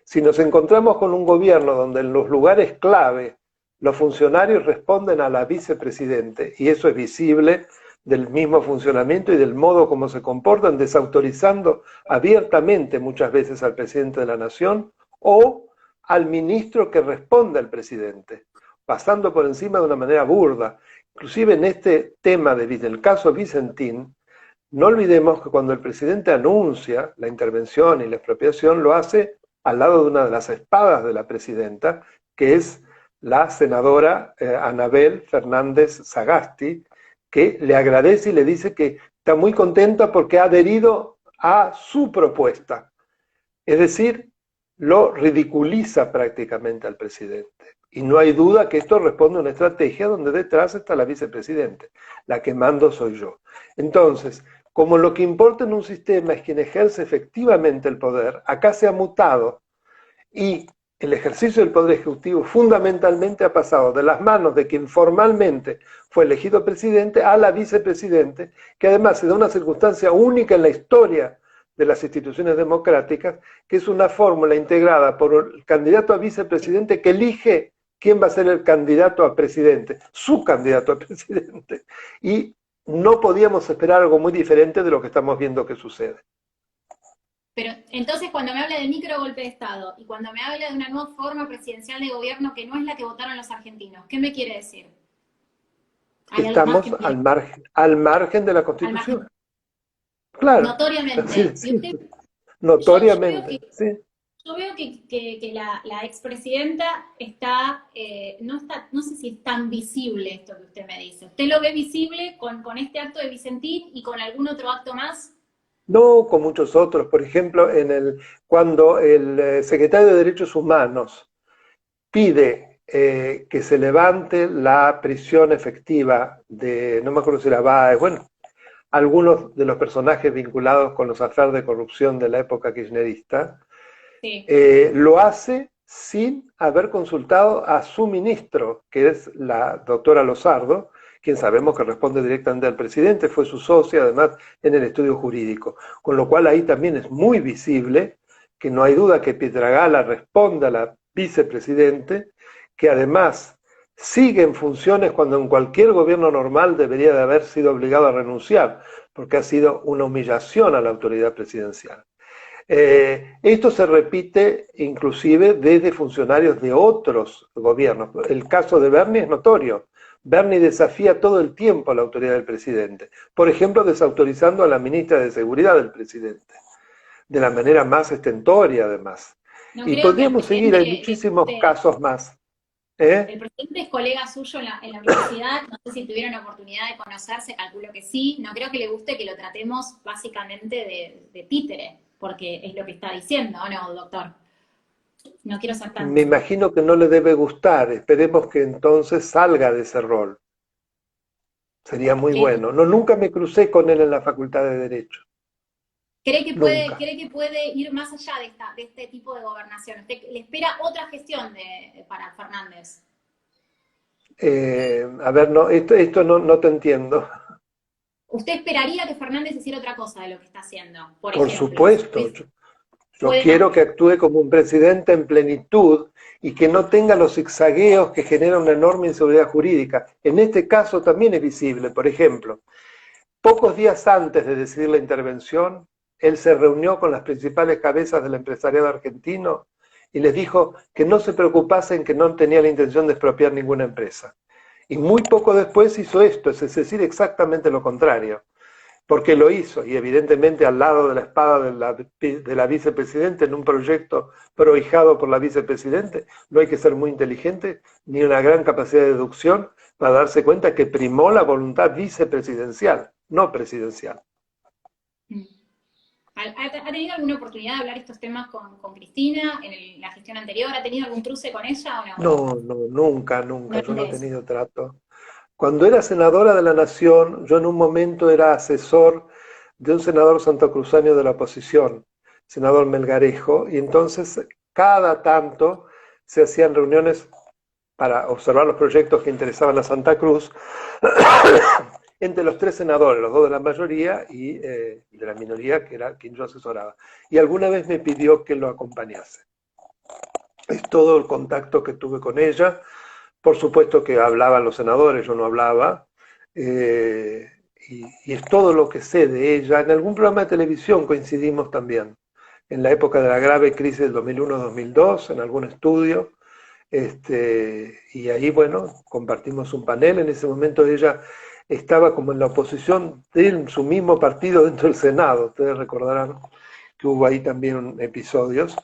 Si nos encontramos con un gobierno donde en los lugares clave los funcionarios responden a la vicepresidente, y eso es visible del mismo funcionamiento y del modo como se comportan, desautorizando abiertamente muchas veces al presidente de la nación o al ministro que responde al presidente, pasando por encima de una manera burda. Inclusive en este tema del caso Vicentín, no olvidemos que cuando el presidente anuncia la intervención y la expropiación, lo hace al lado de una de las espadas de la presidenta, que es la senadora Anabel Fernández Sagasti, que le agradece y le dice que está muy contenta porque ha adherido a su propuesta. Es decir, lo ridiculiza prácticamente al presidente. Y no hay duda que esto responde a una estrategia donde detrás está la vicepresidente. La que mando soy yo. Entonces, como lo que importa en un sistema es quien ejerce efectivamente el poder, acá se ha mutado y el ejercicio del Poder Ejecutivo fundamentalmente ha pasado de las manos de quien formalmente fue elegido presidente a la vicepresidente, que además se da una circunstancia única en la historia de las instituciones democráticas, que es una fórmula integrada por el candidato a vicepresidente que elige quién va a ser el candidato a presidente, su candidato a presidente. Y no podíamos esperar algo muy diferente de lo que estamos viendo que sucede. Pero entonces cuando me habla del micro golpe de Estado y cuando me habla de una nueva forma presidencial de gobierno que no es la que votaron los argentinos, ¿qué me quiere decir? Que ¿Hay algo más estamos que me quiere al margen de la decir? Al Constitución. margen. Claro, así Notoriamente. de Y usted, simple. yo veo Notoriamente, que sí. yo veo que la expresidenta está, no está, no sé si es tan visible esto que usted me dice. ¿Usted lo ve visible con este acto de Vicentín y con algún otro acto más? No con muchos otros. Por ejemplo, cuando el secretario de Derechos Humanos pide que se levante la prisión efectiva de, no me acuerdo si era Báez, bueno, algunos de los personajes vinculados con los aferres de corrupción de la época kirchnerista, Sí. lo hace sin haber consultado a su ministro, que es la doctora Lozardo, quien sabemos que responde directamente al presidente, fue su socia además en el estudio jurídico. Con lo cual ahí también es muy visible que no hay duda que Pietragala responde a la vicepresidente, que además sigue en funciones cuando en cualquier gobierno normal debería de haber sido obligado a renunciar, porque ha sido una humillación a la autoridad presidencial. Esto se repite inclusive desde funcionarios de otros gobiernos. El caso de Bernie es notorio. Bernie desafía todo el tiempo a la autoridad del presidente. Por ejemplo, desautorizando a la ministra de Seguridad del presidente, de la manera más estentoria además. No Y creo que el podríamos seguir, presidente hay le muchísimos guste. casos más. ¿Eh? El presidente es colega suyo en la universidad, no sé si tuvieron oportunidad de conocerse, calculo que sí. No creo que le guste que lo tratemos básicamente de títere, porque es lo que está diciendo, ¿o no, doctor? No quiero ser Me tan... imagino que no le debe gustar. Esperemos que entonces salga de ese rol. Sería muy ¿Cree bueno. No, nunca me crucé con él en la Facultad de Derecho. Nunca. cree que puede ir más allá de este tipo de gobernación? ¿Usted le espera otra gestión para Fernández? A ver, no, esto no, no te entiendo. ¿Usted esperaría que Fernández hiciera otra cosa de lo que está haciendo? Por Por ejemplo, supuesto. Yo puede quiero que actúe como un presidente en plenitud y que no tenga los zigzagueos que generan una enorme inseguridad jurídica. En este caso también es visible. Por ejemplo, pocos días antes de decidir la intervención, él se reunió con las principales cabezas del empresariado argentino y les dijo que no se preocupasen, que no tenía la intención de expropiar ninguna empresa. Y muy poco después hizo esto, es decir, exactamente lo contrario. Porque lo hizo, y evidentemente al lado de la espada de la vicepresidenta en un proyecto prohijado por la vicepresidente, no hay que ser muy inteligente ni una gran capacidad de deducción para darse cuenta que primó la voluntad vicepresidencial, no presidencial. ¿Ha tenido alguna oportunidad de hablar estos temas con Cristina en la gestión anterior? ¿Ha tenido algún cruce con ella o no? No, no, nunca, No nunca, yo no he es. tenido trato. Cuando era senadora de la Nación, yo en un momento era asesor de un senador santacruceño de la oposición, senador Melgarejo, y entonces cada tanto se hacían reuniones para observar los proyectos que interesaban a Santa Cruz entre los tres senadores, los dos de la mayoría y de la minoría, que era quien yo asesoraba. Y alguna vez me pidió que lo acompañase. Es todo el contacto que tuve con ella. Por supuesto que hablaban los senadores, yo no hablaba, y es todo lo que sé de ella. En algún programa de televisión coincidimos también, en la época de la grave crisis del 2001-2002, en algún estudio, y ahí, bueno, compartimos un panel. En ese momento ella estaba como en la oposición de su mismo partido dentro del Senado, ustedes recordarán que hubo ahí también episodios,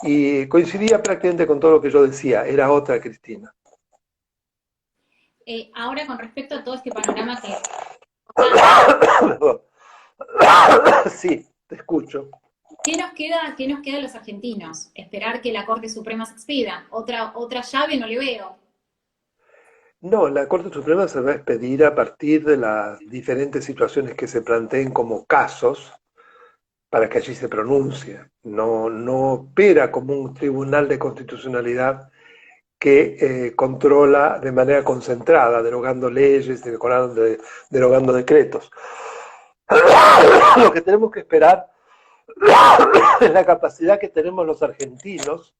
y coincidía prácticamente con todo lo que yo decía, era otra Cristina. Ahora, con respecto a todo este panorama que... Sí, te escucho. ¿Qué nos queda a los argentinos? Esperar que la Corte Suprema se expida. Otra llave no le veo. No, la Corte Suprema se va a expedir a partir de las diferentes situaciones que se planteen como casos para que allí se pronuncie. No, no opera como un tribunal de constitucionalidad que controla de manera concentrada, derogando leyes, derogando decretos. Lo que tenemos que esperar es la capacidad que tenemos los argentinos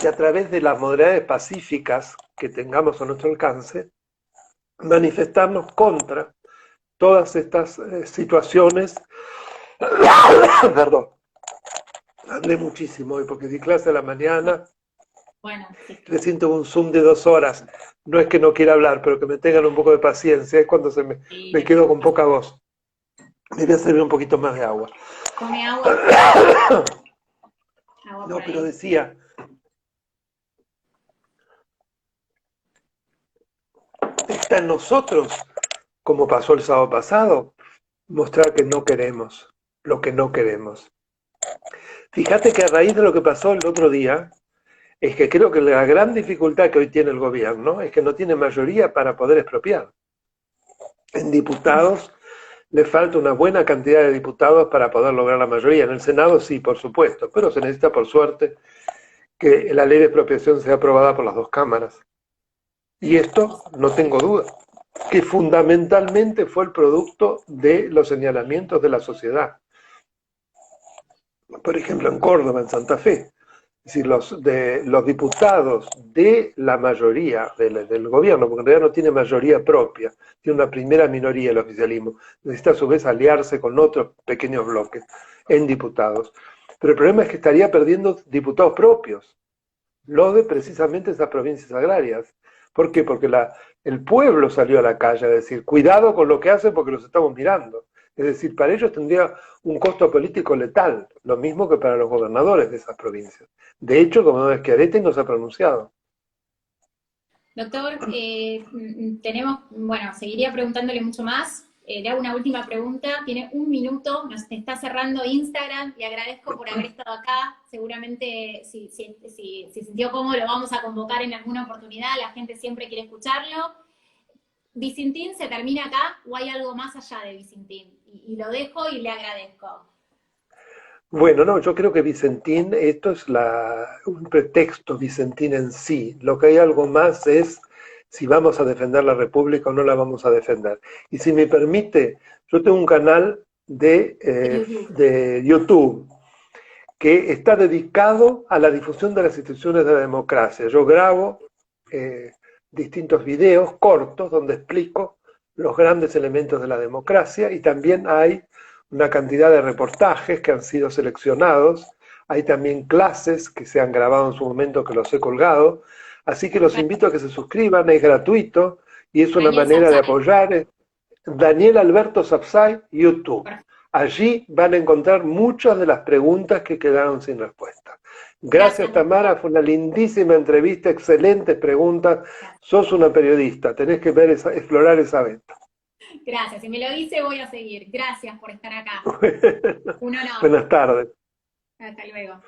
y a través de las modalidades pacíficas que tengamos a nuestro alcance, manifestarnos contra todas estas situaciones. Perdón, hablé muchísimo hoy porque di clase a la mañana. Bueno, sí. Recién tuve un Zoom de 2 horas. No es que no quiera hablar, pero que me tengan un poco de paciencia. Es cuando me quedo con poca voz. Me voy a servir un poquito más de agua. Come agua. No, pero decía, está en nosotros, como pasó el sábado pasado, mostrar que no queremos lo que no queremos. Fíjate que a raíz de lo que pasó el otro día, es que creo que la gran dificultad que hoy tiene el gobierno es que no tiene mayoría para poder expropiar. En diputados le falta una buena cantidad de diputados para poder lograr la mayoría. En el Senado sí, por supuesto, pero se necesita, por suerte, que la ley de expropiación sea aprobada por las dos cámaras. Y esto, no tengo duda, que fundamentalmente fue el producto de los señalamientos de la sociedad. Por ejemplo, en Córdoba, en Santa Fe. Es decir, los diputados de la mayoría del gobierno, porque en realidad no tiene mayoría propia, tiene una primera minoría el oficialismo, necesita a su vez aliarse con otros pequeños bloques en diputados. Pero el problema es que estaría perdiendo diputados propios, los de precisamente esas provincias agrarias. ¿Por qué? Porque el pueblo salió a la calle a decir, cuidado con lo que hacen porque los estamos mirando. Es decir, para ellos tendría un costo político letal, lo mismo que para los gobernadores de esas provincias. De hecho, el gobernador Schiaretti no se ha pronunciado. Doctor, seguiría preguntándole mucho más. Le hago una última pregunta. Tiene un minuto, nos está cerrando Instagram. Le agradezco por haber estado acá. Seguramente, si sintió cómodo, lo vamos a convocar en alguna oportunidad. La gente siempre quiere escucharlo. ¿Vicentín se termina acá o hay algo más allá de Vicentín? Y lo dejo y le agradezco. Bueno, no, yo creo que Vicentín, esto es un pretexto, Vicentín en sí. Lo que hay algo más es si vamos a defender la República o no la vamos a defender. Y si me permite, yo tengo un canal de YouTube que está dedicado a la difusión de las instituciones de la democracia. Yo grabo distintos videos cortos donde explico los grandes elementos de la democracia y también hay una cantidad de reportajes que han sido seleccionados hay también clases que se han grabado en su momento que los he colgado, así que los Perfecto. invito a que se suscriban, es gratuito y es una Daniel manera de Sapsay. apoyar. Daniel Alberto Sapsay, YouTube. Perfecto. Allí van a encontrar muchas de las preguntas que quedaron sin respuesta. Gracias, Gracias, Tamara, fue una lindísima entrevista, excelentes preguntas. doctora. Sos una periodista, tenés que ver explorar esa venta. Gracias. Si me lo dice, voy a seguir. Gracias por estar acá. Un honor. Buenas tardes. Hasta luego.